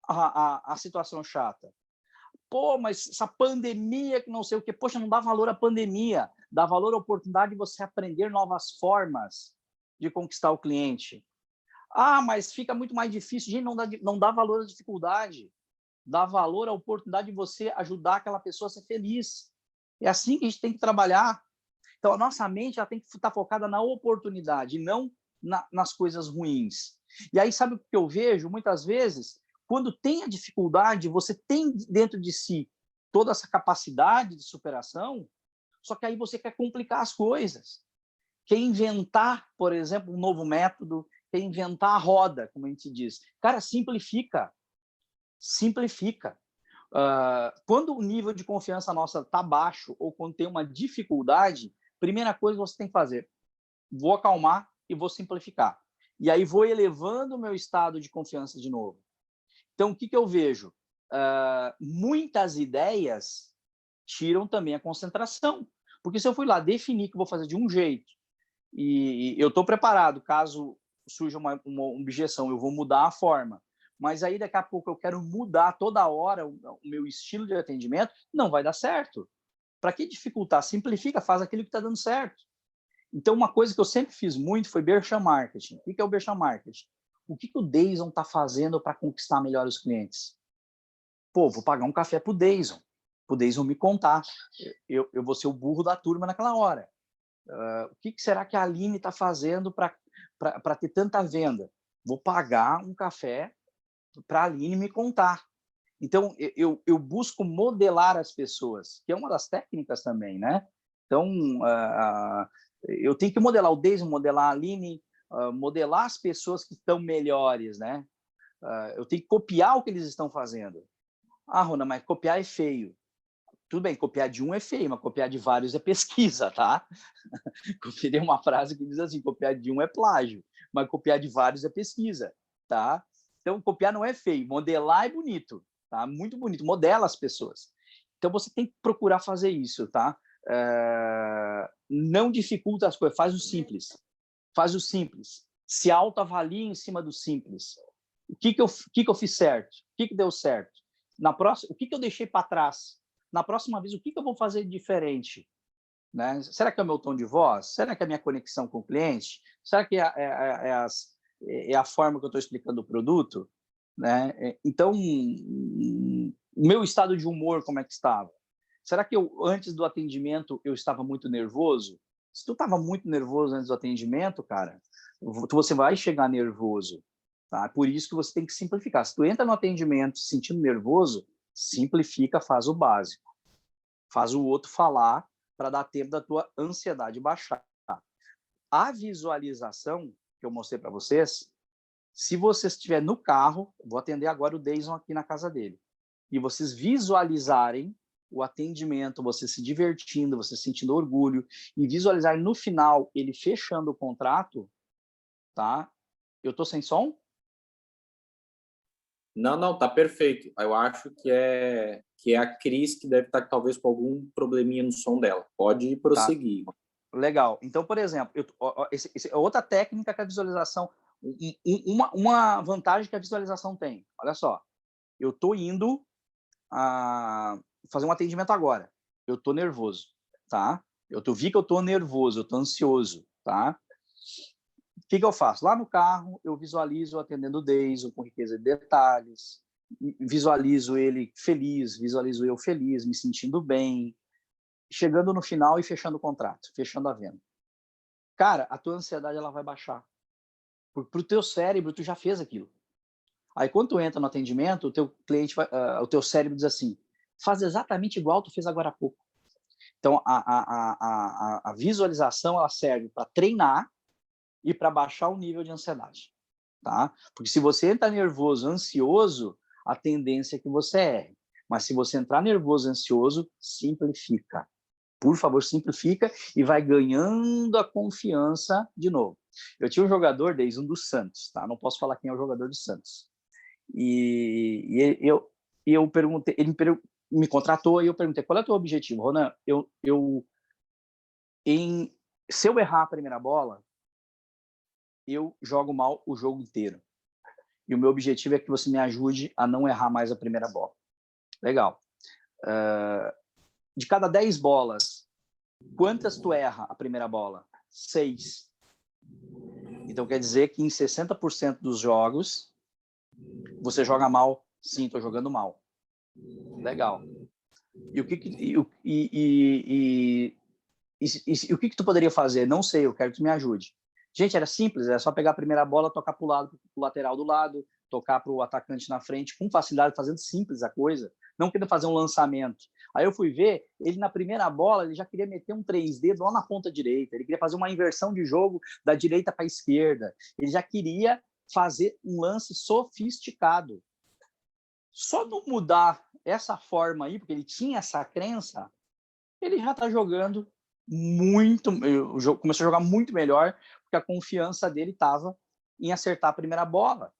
a situação chata. Pô, mas essa pandemia que não sei o quê. Poxa, não dá valor à pandemia. Dá valor à oportunidade de você aprender novas formas de conquistar o cliente. Ah, mas fica muito mais difícil. Gente, não dá valor à dificuldade. Dá valor à oportunidade de você ajudar aquela pessoa a ser feliz. É assim que a gente tem que trabalhar. Então, a nossa mente ela tem que estar focada na oportunidade, e não nas coisas ruins. E aí, sabe o que eu vejo? Muitas vezes, quando tem a dificuldade, você tem dentro de si toda essa capacidade de superação, só que aí você quer complicar as coisas. Quer inventar, por exemplo, um novo método, quer inventar a roda, como a gente diz. Cara, simplifica. Simplifica. Quando o nível de confiança nossa está baixo ou quando tem uma dificuldade, primeira coisa que você tem que fazer, vou acalmar e vou simplificar. E aí vou elevando o meu estado de confiança de novo. Então, o que eu vejo? Muitas ideias tiram também a concentração. Porque se eu fui lá definir que vou fazer de um jeito e eu estou preparado, caso surja uma objeção, eu vou mudar a forma. Mas aí, daqui a pouco, eu quero mudar toda hora o meu estilo de atendimento, não vai dar certo. Para que dificultar? Simplifica, faz aquilo que está dando certo. Então, uma coisa que eu sempre fiz muito foi Berkshire Marketing. O que é o Berkshire Marketing? O que o Dayson está fazendo para conquistar melhor os clientes? Pô, vou pagar um café para o Dayson me contar. Eu vou ser o burro da turma naquela hora. O que será que a Aline está fazendo para ter tanta venda? Vou pagar um café para a Aline me contar. Então, eu busco modelar as pessoas, que é uma das técnicas também, né? Então, eu tenho que modelar o Deise, modelar a Aline, modelar as pessoas que estão melhores, né? Eu tenho que copiar o que eles estão fazendo. Ah, Rona, mas copiar é feio. Tudo bem, copiar de um é feio, mas copiar de vários é pesquisa, tá? Tem uma frase que diz assim, copiar de um é plágio, mas copiar de vários é pesquisa, tá? Então, copiar não é feio, modelar é bonito, tá? Muito bonito, modela as pessoas. Então, você tem que procurar fazer isso, tá? Não dificulta as coisas, faz o simples. Faz o simples. Se autoavalie em cima do simples. O que eu fiz certo? O que deu certo? Na próxima, o que eu deixei para trás? Na próxima vez, o que eu vou fazer diferente? Né? Será que é o meu tom de voz? Será que é a minha conexão com o cliente? Será que é a forma que eu estou explicando o produto? Né? Então, o meu estado de humor, como é que estava? Será que antes do atendimento, eu estava muito nervoso? Se tu estava muito nervoso antes do atendimento, cara, você vai chegar nervoso. Tá? Por isso que você tem que simplificar. Se tu entra no atendimento se sentindo nervoso, simplifica, faz o básico. Faz o outro falar para dar tempo da tua ansiedade baixar. A visualização que eu mostrei para vocês, se você estiver no carro, vou atender agora o Dayson aqui na casa dele, e vocês visualizarem o atendimento, você se divertindo, você sentindo orgulho, e visualizar no final ele fechando o contrato, tá? Eu tô sem som? Não, tá perfeito. Eu acho que é a Cris que deve estar talvez com algum probleminha no som dela. Pode Tá. prosseguir. Legal. Então, por exemplo, essa é outra técnica que a visualização... Uma vantagem que a visualização tem. Olha só. Eu estou indo fazer um atendimento agora. Eu estou nervoso, tá? Vi que eu estou nervoso, eu estou ansioso, tá? O que eu faço? Lá no carro, eu visualizo atendendo o Deison com riqueza de detalhes, visualizo ele feliz, visualizo eu feliz, me sentindo bem, chegando no final e fechando o contrato, fechando a venda. Cara, a tua ansiedade ela vai baixar. Para o teu cérebro, tu já fez aquilo. Aí, quando tu entra no atendimento, o teu cliente o teu cérebro diz assim, faz exatamente igual tu fez agora há pouco. Então, a visualização ela serve para treinar e para baixar o nível de ansiedade, tá? Porque se você entra nervoso, ansioso, a tendência é que você erre. Mas se você entrar nervoso, ansioso, simplifica. Por favor, simplifica e vai ganhando a confiança de novo. Eu tinha um jogador, desde um do Santos, tá? Não posso falar quem é o jogador do Santos. E eu perguntei, ele me contratou e eu perguntei, qual é o teu objetivo, Ronan? Se eu errar a primeira bola, eu jogo mal o jogo inteiro. E o meu objetivo é que você me ajude a não errar mais a primeira bola. Legal. De cada 10 bolas, quantas tu erra a primeira bola? 6. Então, quer dizer que em 60% dos jogos, você joga mal? Sim, estou jogando mal. Legal. E o que tu poderia fazer? Não sei, eu quero que tu me ajude. Gente, era simples, era só pegar a primeira bola, tocar para o lado, para o lateral do lado, tocar para o atacante na frente, com facilidade, fazendo simples a coisa, não querendo fazer um lançamento. Aí eu fui ver, ele na primeira bola, ele já queria meter um 3D lá na ponta direita, ele queria fazer uma inversão de jogo da direita para a esquerda, ele já queria fazer um lance sofisticado. Só não mudar essa forma aí, porque ele tinha essa crença, ele já está jogando muito, o jogo começou a jogar muito melhor, porque a confiança dele estava em acertar a primeira bola.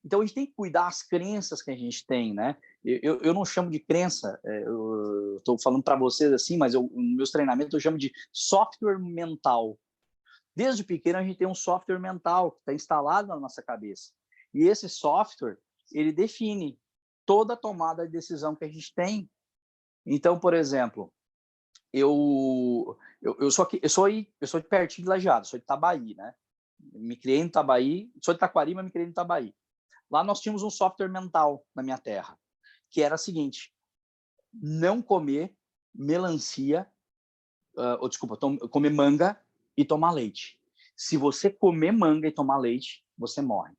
Então a gente tem que cuidar das crenças que a gente tem, né? Eu não chamo de crença, eu estou falando para vocês assim, mas nos meus treinamentos eu chamo de software mental. Desde pequeno a gente tem um software mental que está instalado na nossa cabeça. E esse software, ele define toda a tomada de decisão que a gente tem. Então, por exemplo, eu sou de pertinho de Lajeado, sou de Itabaí, né? Me criei em Itabaí, sou de Taquari, mas me criei em Itabaí. Lá nós tínhamos um software mental na minha terra, que era o seguinte: não comer melancia, comer manga e tomar leite. Se você comer manga e tomar leite, você morre.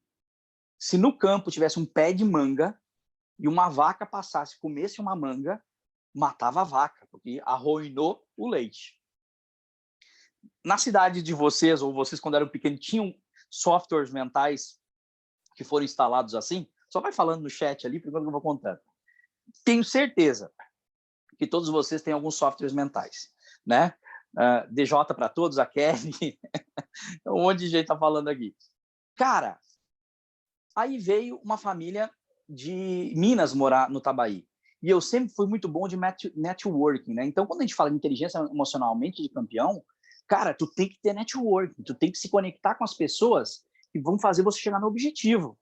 Se no campo tivesse um pé de manga e uma vaca passasse e comesse uma manga, matava a vaca, porque arruinou o leite. Na cidade de vocês, ou vocês quando eram pequenos, tinham softwares mentais que foram instalados assim? Só vai falando no chat ali, por enquanto eu vou contando. Tenho certeza que todos vocês têm alguns softwares mentais, né? DJ para todos, a Kelly, um monte de gente tá falando aqui. Cara, aí veio uma família de Minas morar no Itabaí. E eu sempre fui muito bom de networking, né? Então, quando a gente fala de inteligência emocionalmente de campeão, cara, tu tem que ter networking, tu tem que se conectar com as pessoas que vão fazer você chegar no objetivo.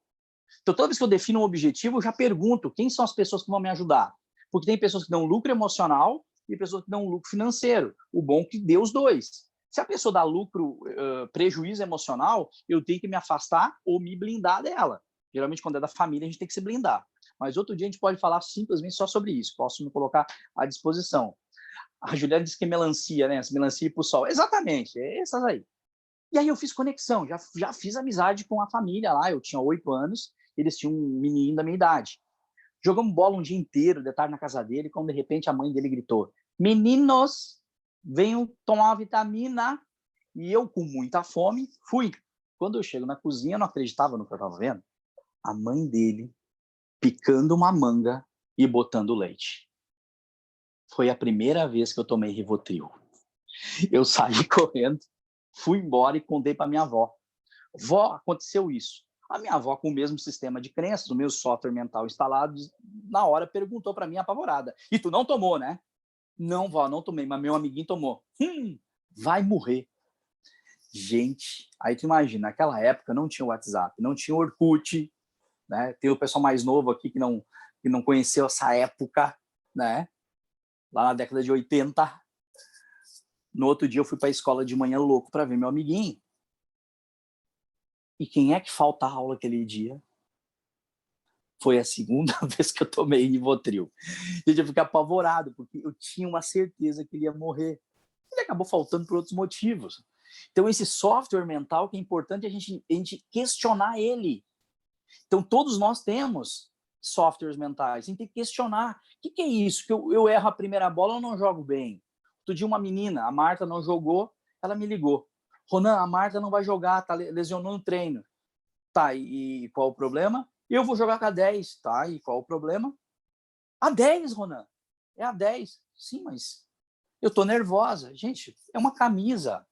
Então, toda vez que eu defino um objetivo, eu já pergunto quem são as pessoas que vão me ajudar. Porque tem pessoas que dão lucro emocional e pessoas que dão lucro financeiro. O bom é que dê os dois. Se a pessoa dá lucro, prejuízo emocional, eu tenho que me afastar ou me blindar dela. Geralmente, quando é da família, a gente tem que se blindar. Mas outro dia a gente pode falar simplesmente só sobre isso. Posso me colocar à disposição. A Juliana disse que é melancia, né? Essa melancia ir pro sol. Exatamente, é essas aí. E aí eu fiz conexão, já fiz amizade com a família lá. Eu tinha 8 anos, eles tinham um menino da minha idade. Jogamos bola um dia inteiro, de tarde na casa dele, quando de repente a mãe dele gritou: meninos, venham tomar uma vitamina. E eu, com muita fome, fui. Quando eu chego na cozinha, eu não acreditava no que eu estava vendo. A mãe dele picando uma manga e botando leite. Foi a primeira vez que eu tomei Rivotril. Eu saí correndo, fui embora e contei para minha avó. Vó, aconteceu isso. A minha avó, com o mesmo sistema de crenças, o meu software mental instalado, na hora perguntou para mim apavorada: e tu não tomou, né? Não, vó, não tomei, mas meu amiguinho tomou. vai morrer. Gente, aí tu imagina, naquela época não tinha WhatsApp, não tinha Orkut, né? Tem o pessoal mais novo aqui que não conheceu essa época, né? Lá na década de 80. No outro dia eu fui para a escola de manhã louco para ver meu amiguinho. E quem é que falta a aula aquele dia? Foi a segunda vez que eu tomei Rivotril. Gente, eu fiquei apavorado, porque eu tinha uma certeza que ele ia morrer. Ele acabou faltando por outros motivos. Então, esse software mental que é importante a gente questionar ele. Então, todos nós temos softwares mentais. A gente tem que questionar. O que é isso? Que eu erro a primeira bola, eu não jogo bem. Outro dia, uma menina, a Marta, não jogou, ela me ligou. Ronan, a Marta não vai jogar, tá, lesionou no treino. Tá, e qual o problema? Eu vou jogar com a 10, tá? E qual o problema? A 10, Ronan. É a 10. Sim, mas eu tô nervosa. Gente, é uma camisa.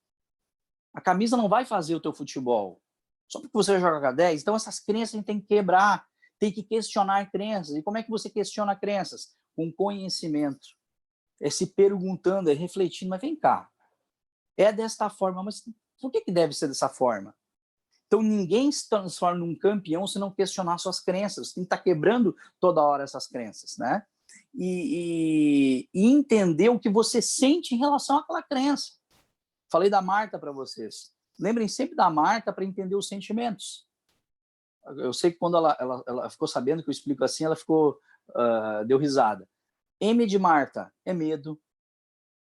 A camisa não vai fazer o teu futebol. Só porque você vai jogar com a 10. Então, essas crenças a gente tem que quebrar. Tem que questionar crenças. E como é que você questiona crenças? Com conhecimento. É se perguntando, é refletindo. Mas vem cá. É desta forma, mas por que deve ser dessa forma? Então, ninguém se transforma num campeão se não questionar suas crenças. Tem que estar quebrando toda hora essas crenças, né? E entender o que você sente em relação àquela crença. Falei da Marta para vocês. Lembrem sempre da Marta para entender os sentimentos. Eu sei que quando ela ficou sabendo que eu explico assim, ela ficou, deu risada. M de Marta é medo.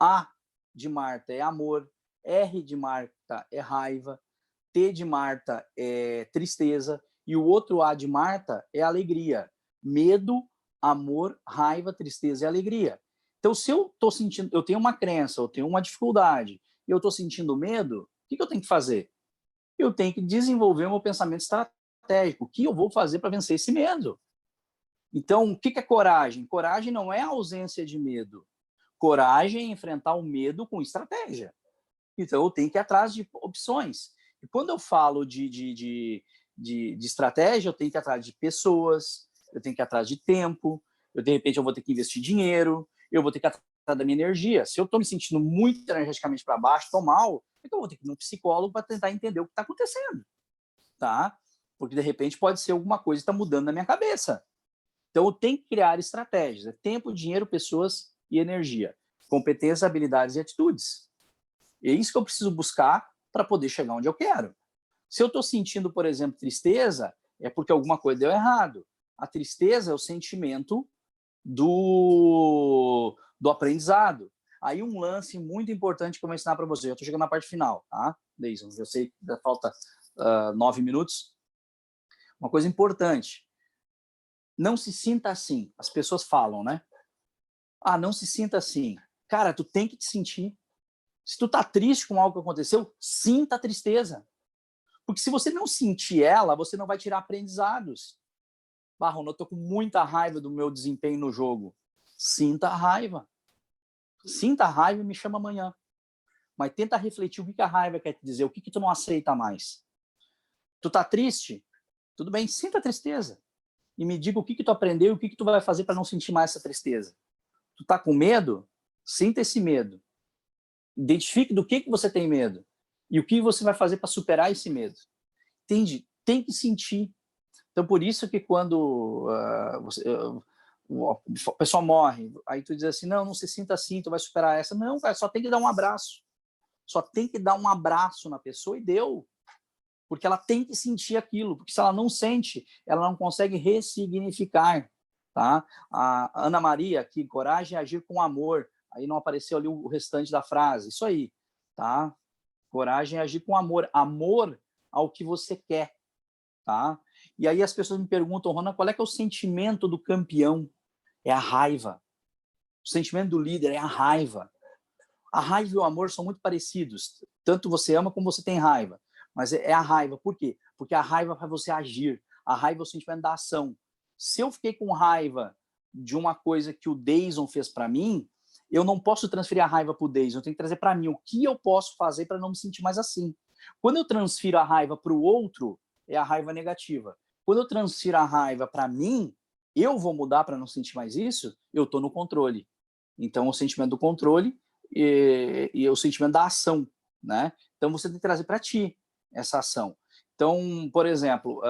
A de Marta é amor. R de Marta é raiva. T de Marta é tristeza. E o outro A de Marta é alegria. Medo, amor, raiva, tristeza e alegria. Então, se eu estou sentindo, eu tenho uma crença, eu tenho uma dificuldade, e eu estou sentindo medo, o que eu tenho que fazer? Eu tenho que desenvolver o meu pensamento estratégico. O que eu vou fazer para vencer esse medo? Então, o que é coragem? Coragem não é a ausência de medo. Coragem é enfrentar o medo com estratégia. Então, eu tenho que ir atrás de opções. E quando eu falo de estratégia, eu tenho que ir atrás de pessoas, eu tenho que ir atrás de tempo, de repente eu vou ter que investir dinheiro, eu vou ter que ir atrás da minha energia. Se eu estou me sentindo muito energeticamente para baixo, estou mal, então eu vou ter que ir no psicólogo para tentar entender o que está acontecendo. Tá? Porque, de repente, pode ser alguma coisa que está mudando na minha cabeça. Então, eu tenho que criar estratégias. É tempo, dinheiro, pessoas e energia. Competências, habilidades e atitudes. É isso que eu preciso buscar para poder chegar onde eu quero. Se eu estou sentindo, por exemplo, tristeza, é porque alguma coisa deu errado. A tristeza é o sentimento do aprendizado. Aí um lance muito importante que eu vou ensinar para você. Eu estou chegando na parte final, tá, Deison? Eu sei que ainda falta 9 minutos. Uma coisa importante. Não se sinta assim. As pessoas falam, né? Ah, não se sinta assim. Cara, tu tem que te sentir. Se tu tá triste com algo que aconteceu, sinta a tristeza. Porque se você não sentir ela, você não vai tirar aprendizados. Barron, eu tô com muita raiva do meu desempenho no jogo. Sinta a raiva. Sinta a raiva e me chama amanhã. Mas tenta refletir o que a raiva quer te dizer, o que tu não aceita mais. Tu tá triste? Tudo bem, sinta a tristeza. E me diga o que tu aprendeu e o que tu vai fazer para não sentir mais essa tristeza. Tu tá com medo? Sinta esse medo. Identifique do que você tem medo e o que você vai fazer para superar esse medo. Entende? Tem que sentir. Então, por isso que quando o pessoal morre, aí tu diz assim, não se sinta assim, tu vai superar essa. Não, cara, só tem que dar um abraço. Só tem que dar um abraço na pessoa e deu. Porque ela tem que sentir aquilo. Porque se ela não sente, ela não consegue ressignificar. Tá? A Ana Maria aqui, coragem é agir com amor. Aí não apareceu ali o restante da frase. Isso aí, tá? Coragem é agir com amor. Amor ao que você quer, tá? E aí as pessoas me perguntam, Ronan, qual é que é o sentimento do campeão? É a raiva. O sentimento do líder é a raiva. A raiva e o amor são muito parecidos. Tanto você ama como você tem raiva. Mas é a raiva. Por quê? Porque a raiva faz você agir. A raiva é o sentimento da ação. Se eu fiquei com raiva de uma coisa que o Deison fez para mim, eu não posso transferir a raiva para o Deison, eu tenho que trazer para mim o que eu posso fazer para não me sentir mais assim. Quando eu transfiro a raiva para o outro, é a raiva negativa. Quando eu transfiro a raiva para mim, eu vou mudar para não sentir mais isso, eu estou no controle. Então, o sentimento do controle e o sentimento da ação, né? Então, você tem que trazer para ti essa ação. Então, por exemplo,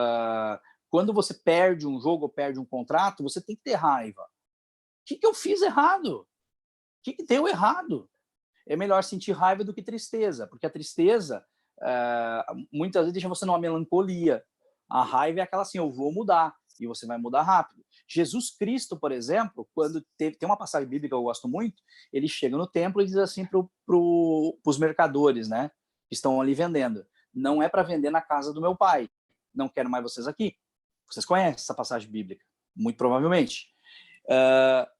quando você perde um jogo ou perde um contrato, você tem que ter raiva. O que eu fiz errado? O que deu errado? É melhor sentir raiva do que tristeza, porque a tristeza muitas vezes deixa você numa melancolia. A raiva é aquela assim, eu vou mudar, e você vai mudar rápido. Jesus Cristo, por exemplo, quando tem uma passagem bíblica que eu gosto muito, ele chega no templo e diz assim para os mercadores, né, que estão ali vendendo, não é para vender na casa do meu pai, não quero mais vocês aqui. Vocês conhecem essa passagem bíblica? Muito provavelmente.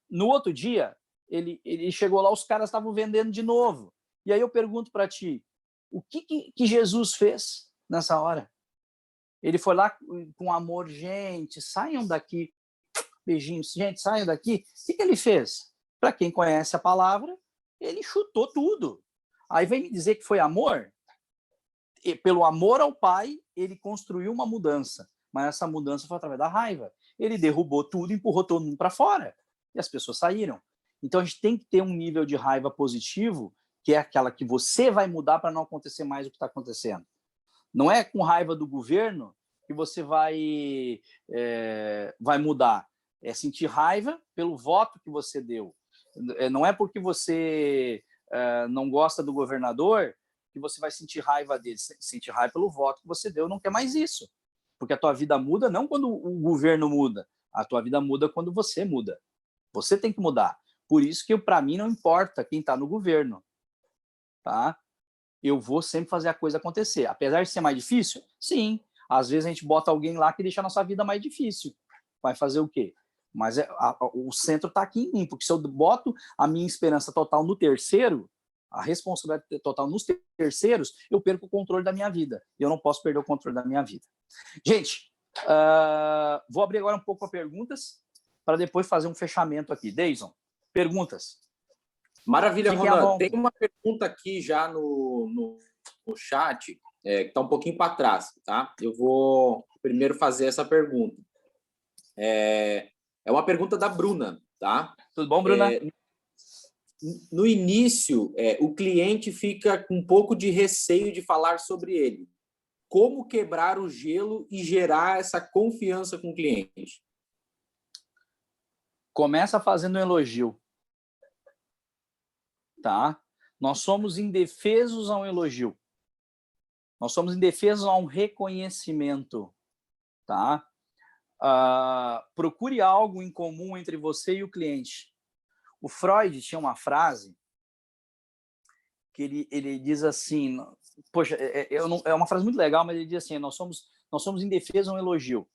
No outro dia, ele chegou lá, os caras estavam vendendo de novo. E aí eu pergunto para ti, o que Jesus fez nessa hora? Ele foi lá com amor, gente, saiam daqui, beijinhos, gente, saiam daqui. O que ele fez? Para quem conhece a palavra, ele chutou tudo. Aí vem me dizer que foi amor? E, pelo amor ao Pai, ele construiu uma mudança, mas essa mudança foi através da raiva. Ele derrubou tudo, empurrou todo mundo para fora, e as pessoas saíram. Então a gente tem que ter um nível de raiva positivo, que é aquela que você vai mudar para não acontecer mais o que está acontecendo. Não é com raiva do governo que você vai mudar. É sentir raiva pelo voto que você deu. Não é porque você não gosta do governador que você vai sentir raiva dele. Sentir raiva pelo voto que você deu, não quer mais isso. Porque a tua vida muda não quando o governo muda. A tua vida muda quando você muda. Você tem que mudar. Por isso que, para mim, não importa quem está no governo. Tá? Eu vou sempre fazer a coisa acontecer. Apesar de ser mais difícil, sim. Às vezes a gente bota alguém lá que deixa a nossa vida mais difícil. Vai fazer o quê? Mas o centro está aqui em mim, porque se eu boto a minha esperança total no terceiro, a responsabilidade total nos terceiros, eu perco o controle da minha vida. Eu não posso perder o controle da minha vida. Gente, vou abrir agora um pouco para perguntas, para depois fazer um fechamento aqui. Deison, perguntas? Maravilha, Ronan. Tem uma pergunta aqui já no chat, que está um pouquinho para trás, tá? Eu vou primeiro fazer essa pergunta. É uma pergunta da Bruna, tá? Tudo bom, Bruna? No início, o cliente fica com um pouco de receio de falar sobre ele. Como quebrar o gelo e gerar essa confiança com o cliente? Começa fazendo um elogio. Tá? Nós somos indefesos a um elogio. Nós somos indefesos a um reconhecimento. Tá? Procure algo em comum entre você e o cliente. O Freud tinha uma frase que ele diz assim, poxa, é uma frase muito legal, mas ele diz assim, nós somos indefesos a um elogio.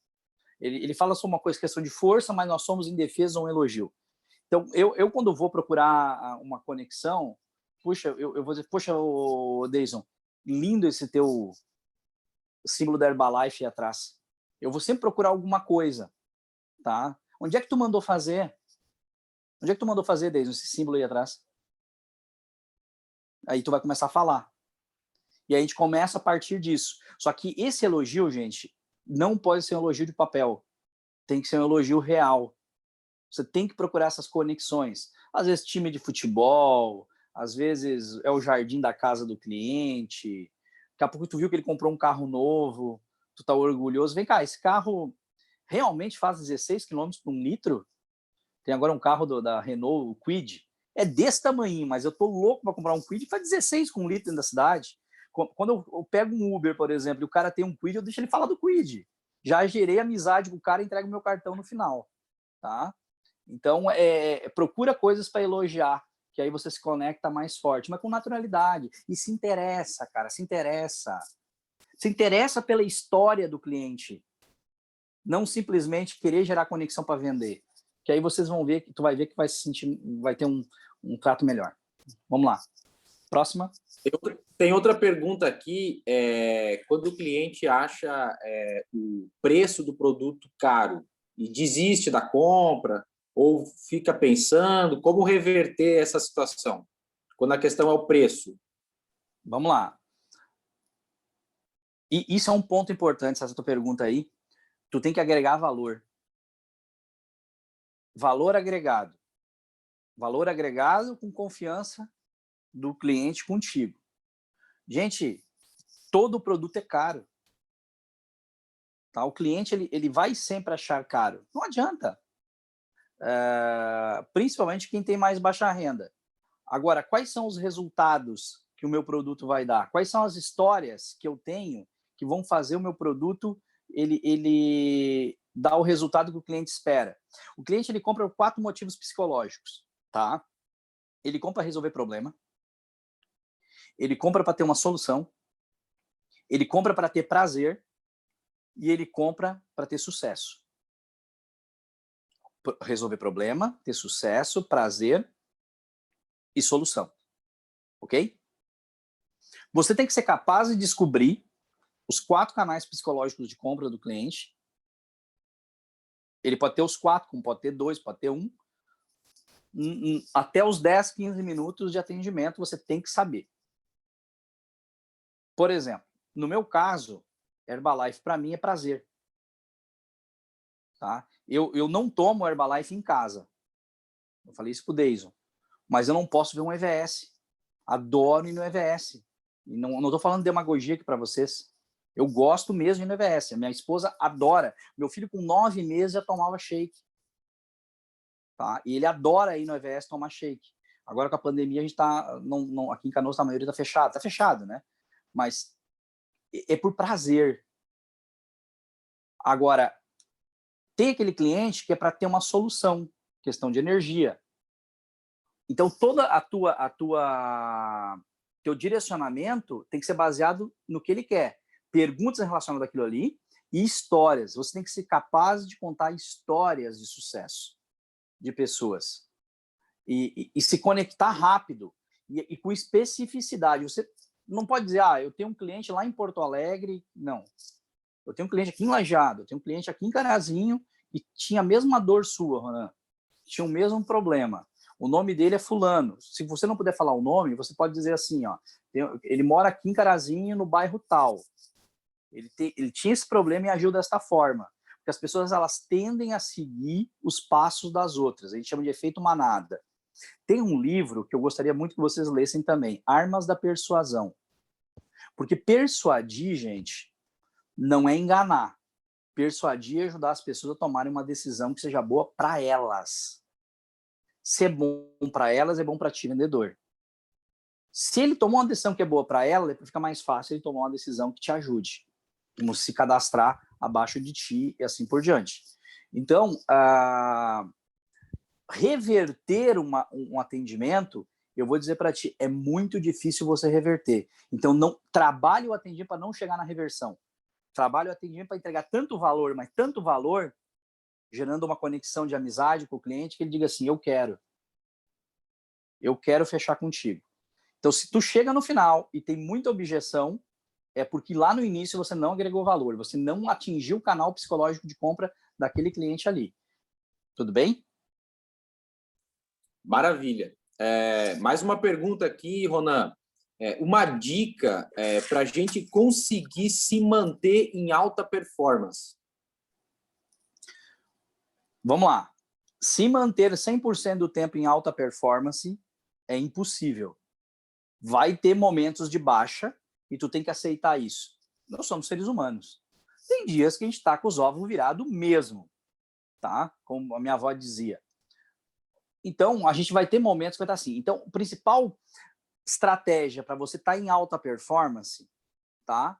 Ele fala sobre uma coisa, questão de força, mas nós somos indefesos a um elogio. Então, eu quando vou procurar uma conexão, puxa, eu vou dizer, poxa, Deison, lindo esse teu símbolo da Herbalife aí atrás. Eu vou sempre procurar alguma coisa, tá? Onde é que tu mandou fazer? Onde é que tu mandou fazer, Deison, esse símbolo aí atrás? Aí tu vai começar a falar. E aí a gente começa a partir disso. Só que esse elogio, gente, não pode ser um elogio de papel. Tem que ser um elogio real. Você tem que procurar essas conexões. Às vezes time de futebol, às vezes é o jardim da casa do cliente. Daqui a pouco tu viu que ele comprou um carro novo, tu tá orgulhoso. Vem cá, esse carro realmente faz 16 km por 1 litro? Tem agora um carro da Renault, o Kwid. É desse tamanho, mas eu tô louco para comprar um Kwid que faz 16 com 1 litro dentro da cidade. Quando eu pego um Uber, por exemplo, e o cara tem um Kwid, eu deixo ele falar do Kwid. Já gerei amizade com o cara e entrego meu cartão no final. Tá? Então, procura coisas para elogiar, que aí você se conecta mais forte, mas com naturalidade. E se interessa, cara, se interessa. Se interessa pela história do cliente. Não simplesmente querer gerar conexão para vender. Que aí vocês vão ver, tu vai ver que vai se sentir, vai ter um trato melhor. Vamos lá. Próxima. Tem outra pergunta aqui. Quando o cliente acha o preço do produto caro e desiste da compra, ou fica pensando como reverter essa situação, quando a questão é o preço? Vamos lá. E isso é um ponto importante, essa tua pergunta aí. Tu tem que agregar valor. Valor agregado. Valor agregado com confiança do cliente contigo. Gente, todo produto é caro. Tá? O cliente ele vai sempre achar caro. Não adianta. Principalmente quem tem mais baixa renda. Agora, quais são os resultados que o meu produto vai dar? Quais são as histórias que eu tenho que vão fazer o meu produto ele dar o resultado que o cliente espera? O cliente ele compra por 4 motivos psicológicos, tá? Ele compra para resolver problema, ele compra para ter uma solução, ele compra para ter prazer e ele compra para ter sucesso. Resolver problema, ter sucesso, prazer e solução. Ok? Você tem que ser capaz de descobrir os 4 canais psicológicos de compra do cliente. Ele pode ter os 4, como pode ter 2, pode ter 1. Até os 10, 15 minutos de atendimento, você tem que saber. Por exemplo, no meu caso, Herbalife para mim é prazer. Tá? Eu não tomo Herbalife em casa. Eu falei isso pro Deison. Mas eu não posso ver um EVS. Adoro ir no EVS. E não estou falando demagogia aqui para vocês. Eu gosto mesmo de ir no EVS. Minha esposa adora. Meu filho com 9 meses já tomava shake. Tá? E ele adora ir no EVS tomar shake. Agora com a pandemia a gente está... aqui em Canoas a maioria está fechado. Está fechado, né? Mas é por prazer. Agora, tem aquele cliente que é para ter uma solução, questão de energia. Então, toda teu direcionamento tem que ser baseado no que ele quer. Perguntas relacionadas àquilo ali e histórias. Você tem que ser capaz de contar histórias de sucesso de pessoas. E se conectar rápido e com especificidade. Você não pode dizer, eu tenho um cliente lá em Porto Alegre. Não. Eu tenho um cliente aqui em Lajeado, eu tenho um cliente aqui em Carazinho e tinha a mesma dor sua, Ronan. Tinha o mesmo problema. O nome dele é fulano. Se você não puder falar o nome, você pode dizer assim, ele mora aqui em Carazinho, no bairro tal. Ele tinha esse problema e agiu desta forma. Porque as pessoas elas tendem a seguir os passos das outras. A gente chama de efeito manada. Tem um livro que eu gostaria muito que vocês lessem também, Armas da Persuasão. Porque persuadir, gente, não é enganar. Persuadir é ajudar as pessoas a tomarem uma decisão que seja boa para elas. Se é bom para elas, é bom para ti, vendedor. Se ele tomou uma decisão que é boa para ela, fica mais fácil ele tomar uma decisão que te ajude. Como se cadastrar abaixo de ti e assim por diante. Então, reverter um atendimento, eu vou dizer para ti, é muito difícil você reverter. Então, não trabalhe o atendimento para não chegar na reversão. Trabalhe o atendimento para entregar tanto valor, mas tanto valor, gerando uma conexão de amizade com o cliente, que ele diga assim, eu quero fechar contigo. Então, se tu chega no final e tem muita objeção, é porque lá no início você não agregou valor, você não atingiu o canal psicológico de compra daquele cliente ali. Tudo bem? Maravilha. Mais uma pergunta aqui, Ronan. Uma dica para a gente conseguir se manter em alta performance. Vamos lá. Se manter 100% do tempo em alta performance é impossível. Vai ter momentos de baixa e tu tem que aceitar isso. Nós somos seres humanos. Tem dias que a gente está com os ovos virados mesmo, tá? Como a minha avó dizia. Então, a gente vai ter momentos que vai estar assim. Então, a principal estratégia para você estar em alta performance, tá?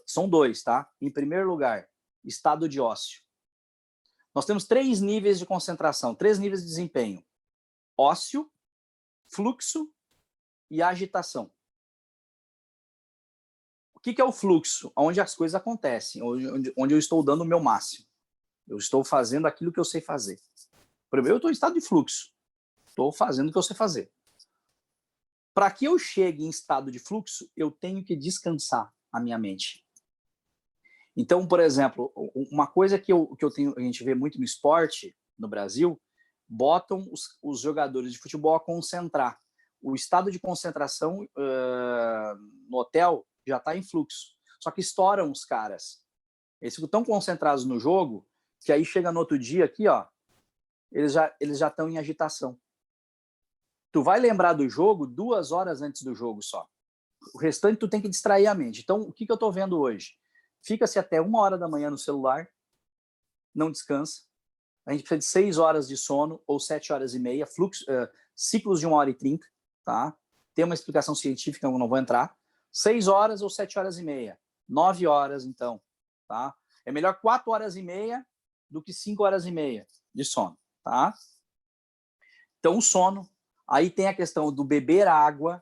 São 2, tá? Em primeiro lugar, estado de ócio. Nós temos 3 níveis de concentração, 3 níveis de desempenho. Ócio, fluxo e agitação. O que é o fluxo? Onde as coisas acontecem, onde eu estou dando o meu máximo. Eu estou fazendo aquilo que eu sei fazer. Primeiro, eu estou em estado de fluxo. Estou fazendo o que eu sei fazer. Para que eu chegue em estado de fluxo, eu tenho que descansar a minha mente. Então, por exemplo, uma coisa que a gente vê muito no esporte, no Brasil, botam os jogadores de futebol a concentrar. O estado de concentração no hotel já está em fluxo. Só que estouram os caras. Eles ficam tão concentrados no jogo que aí chega no outro dia aqui, eles já estão em agitação. Tu vai lembrar do jogo 2 horas antes do jogo só. O restante tu tem que distrair a mente. Então, o que eu estou vendo hoje? Fica-se até 1h da manhã no celular, não descansa. A gente precisa de 6 horas de sono ou 7 horas e meia, ciclos de 1h30, tá? Tem uma explicação científica, eu não vou entrar. 6 horas ou 7 horas e meia. 9 horas, então, tá? É melhor 4 horas e meia do que 5 horas e meia de sono, tá? Então, o sono. Aí tem a questão do beber água,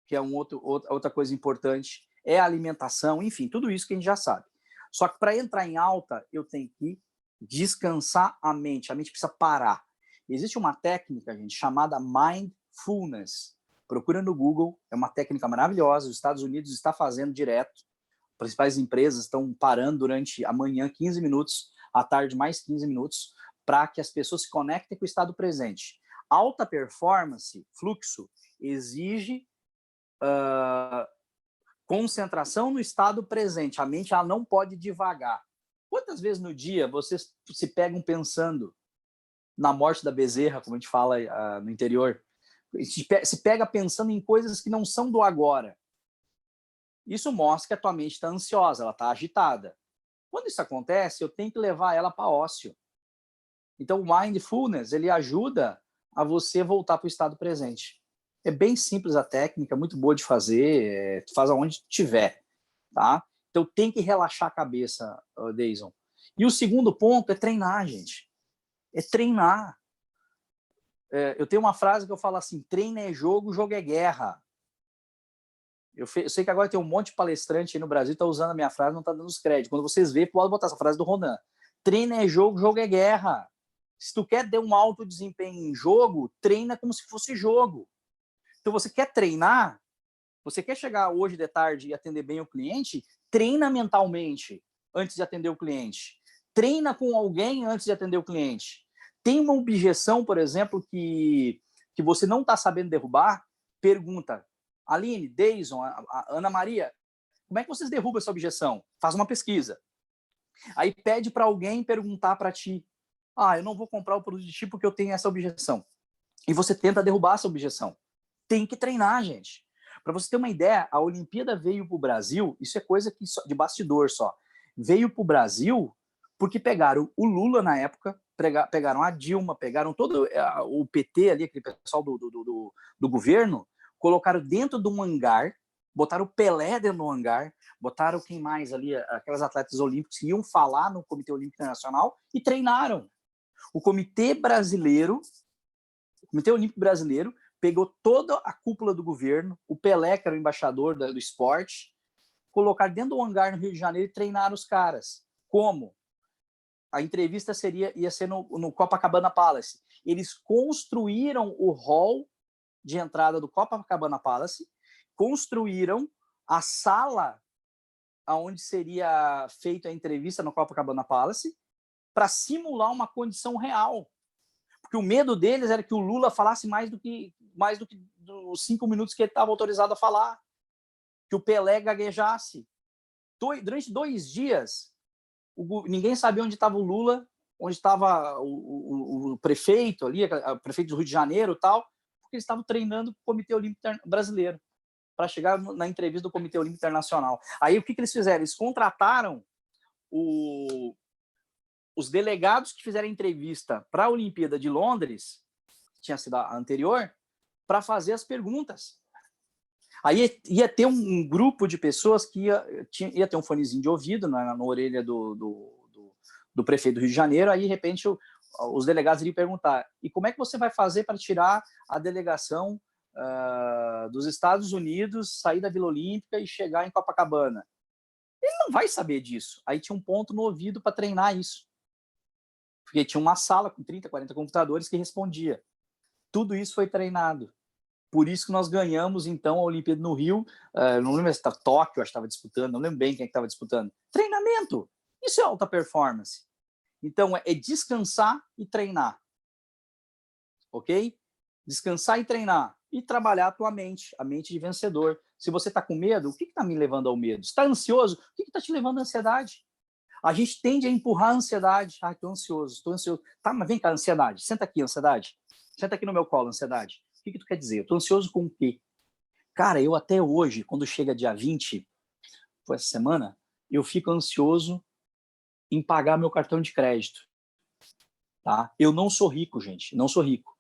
que é outra coisa importante, é a alimentação, enfim, tudo isso que a gente já sabe. Só que para entrar em alta, eu tenho que descansar a mente precisa parar. Existe uma técnica, gente, chamada Mindfulness. Procura no Google, é uma técnica maravilhosa, os Estados Unidos está fazendo direto, as principais empresas estão parando durante a manhã 15 minutos, à tarde mais 15 minutos, para que as pessoas se conectem com o estado presente. Alta performance, fluxo, exige concentração no estado presente. A mente ela não pode divagar. Quantas vezes no dia vocês se pegam pensando na morte da bezerra, como a gente fala no interior? Se pega pensando em coisas que não são do agora. Isso mostra que a tua mente está ansiosa, ela está agitada. Quando isso acontece, eu tenho que levar ela para ócio. Então, o Mindfulness, ele ajuda a você voltar para o estado presente. É bem simples a técnica, muito boa de fazer, faz aonde tiver, tá? Então, tem que relaxar a cabeça, Deison. E o segundo ponto é treinar, gente. É treinar. Eu tenho uma frase que eu falo assim, treino é jogo, jogo é guerra. Eu sei que agora tem um monte de palestrante aí no Brasil que está usando a minha frase, não está dando os créditos. Quando vocês verem, pode botar essa frase do Ronan. Treino é jogo, jogo é guerra. Se tu quer ter um alto desempenho em jogo, treina como se fosse jogo. Então, você quer treinar, você quer chegar hoje de tarde e atender bem o cliente, treina mentalmente antes de atender o cliente. Treina com alguém antes de atender o cliente. Tem uma objeção, por exemplo, que você não está sabendo derrubar, pergunta, Aline, Deison, a Ana Maria, como é que vocês derrubam essa objeção? Faz uma pesquisa. Aí pede para alguém perguntar para ti, eu não vou comprar o produto de ti porque eu tenho essa objeção. E você tenta derrubar essa objeção. Tem que treinar, gente. Para você ter uma ideia, a Olimpíada veio para o Brasil, isso é coisa que de bastidor só, veio para o Brasil porque pegaram o Lula na época, pegaram a Dilma, pegaram todo o PT ali, aquele pessoal do governo, colocaram dentro de um hangar, botaram o Pelé dentro do hangar, botaram quem mais ali, aquelas atletas olímpicas que iam falar no Comitê Olímpico Internacional e treinaram. O Comitê Olímpico Brasileiro pegou toda a cúpula do governo, o Pelé, que era o embaixador do esporte, colocaram dentro do hangar no Rio de Janeiro e treinaram os caras. Como? A entrevista ia ser no Copacabana Palace. Eles construíram o hall de entrada do Copacabana Palace, construíram a sala onde seria feita a entrevista no Copacabana Palace para simular uma condição real. Porque o medo deles era que o Lula falasse mais do que os 5 minutos que ele estava autorizado a falar, que o Pelé gaguejasse. Durante 2 dias, ninguém sabia onde estava o Lula, onde estava o prefeito ali, o prefeito do Rio de Janeiro e tal, porque eles estavam treinando o Comitê Olímpico Brasileiro para chegar na entrevista do Comitê Olímpico Internacional. Aí o que eles fizeram? Eles contrataram os delegados que fizeram a entrevista para a Olimpíada de Londres, que tinha sido a anterior, para fazer as perguntas. Aí ia ter um grupo de pessoas que ia ter um fonezinho de ouvido na orelha do prefeito do Rio de Janeiro, aí de repente os delegados iriam perguntar, e como é que você vai fazer para tirar a delegação dos Estados Unidos, sair da Vila Olímpica e chegar em Copacabana? Ele não vai saber disso. Aí tinha um ponto no ouvido para treinar isso. Porque tinha uma sala com 30, 40 computadores que respondia. Tudo isso foi treinado. Por isso que nós ganhamos, então, a Olimpíada no Rio. Não lembro se estava Tóquio, acho que estava disputando, não lembro bem quem estava disputando. Treinamento! Isso é alta performance. Então, é descansar e treinar. Ok? Descansar e treinar. E trabalhar a tua mente, a mente de vencedor. Se você está com medo, o que está me levando ao medo? Se está ansioso, o que está te levando à ansiedade? A gente tende a empurrar a ansiedade. Estou ansioso, estou ansioso. Tá, mas vem cá, ansiedade. Senta aqui, ansiedade. Senta aqui no meu colo, ansiedade. O que tu quer dizer? Eu tô ansioso com o quê? Cara, eu até hoje, quando chega dia 20, foi essa semana, eu fico ansioso em pagar meu cartão de crédito. Tá? Eu não sou rico, gente. Não sou rico.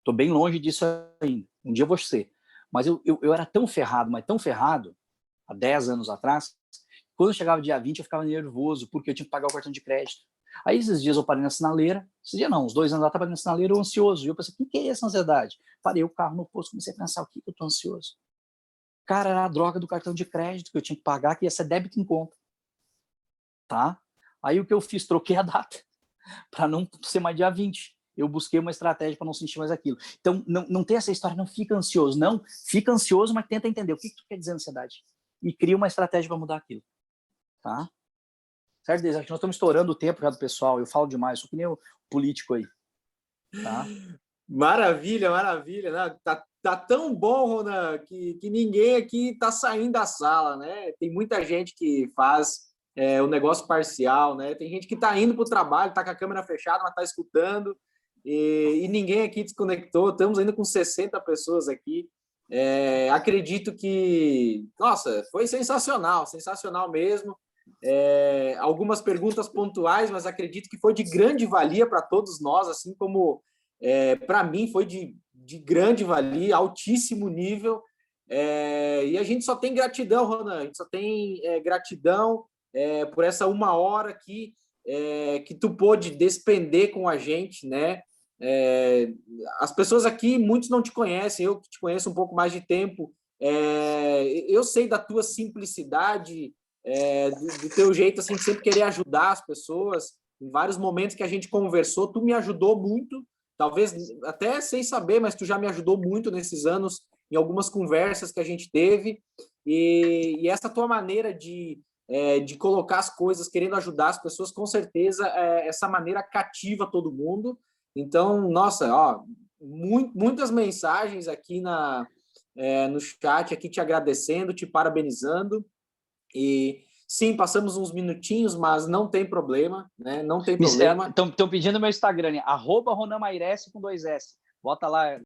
Tô bem longe disso ainda. Um dia eu vou ser. Mas eu era tão ferrado, mas tão ferrado, há 10 anos atrás, quando chegava dia 20 eu ficava nervoso, porque eu tinha que pagar o cartão de crédito. Aí esses dias eu parei na sinaleira, esses dias não, uns 2 anos atrás eu parei na sinaleira, eu ansioso. E eu pensei, o que é essa ansiedade? Parei o carro no posto, comecei a pensar, o que eu tô ansioso? Cara, era a droga do cartão de crédito que eu tinha que pagar, que ia ser débito em conta. Tá? Aí o que eu fiz? Troquei a data, para não ser mais dia 20. Eu busquei uma estratégia para não sentir mais aquilo. Então, não tem essa história, não fica ansioso. Não, fica ansioso, mas tenta entender o que tu quer dizer ansiedade. E cria uma estratégia para mudar aquilo. Tá? Certo, Deise? Acho que nós estamos estourando o tempo já do pessoal. Eu falo demais, sou que nem o político aí. Tá? Maravilha, maravilha. Né? Tá tão bom, Ronan, que ninguém aqui tá saindo da sala, né? Tem muita gente que faz o negócio parcial, né? Tem gente que tá indo para o trabalho, tá com a câmera fechada, mas tá escutando, e ninguém aqui desconectou. Estamos ainda com 60 pessoas aqui. Acredito que, nossa, foi sensacional, sensacional mesmo. Algumas perguntas pontuais, mas acredito que foi de grande valia para todos nós, assim como para mim foi de grande valia, altíssimo nível. E a gente só tem gratidão, Ronan, a gente só tem gratidão por essa 1 hora aqui que tu pôde despender com a gente, né? As pessoas aqui, muitos não te conhecem, eu que te conheço um pouco mais de tempo, eu sei da tua simplicidade, do teu jeito assim, de sempre querer ajudar as pessoas. Em vários momentos que a gente conversou, tu me ajudou muito, talvez até sem saber, mas tu já me ajudou muito nesses anos, em algumas conversas que a gente teve, e essa tua maneira de colocar as coisas, querendo ajudar as pessoas, com certeza, essa maneira cativa todo mundo. Então, nossa, ó, muitas mensagens aqui no chat, aqui te agradecendo, te parabenizando. E sim, passamos uns minutinhos, mas não tem problema, né? Não tem problema. Estão pedindo meu Instagram, @RonanMairesse com 2 S. Bota lá,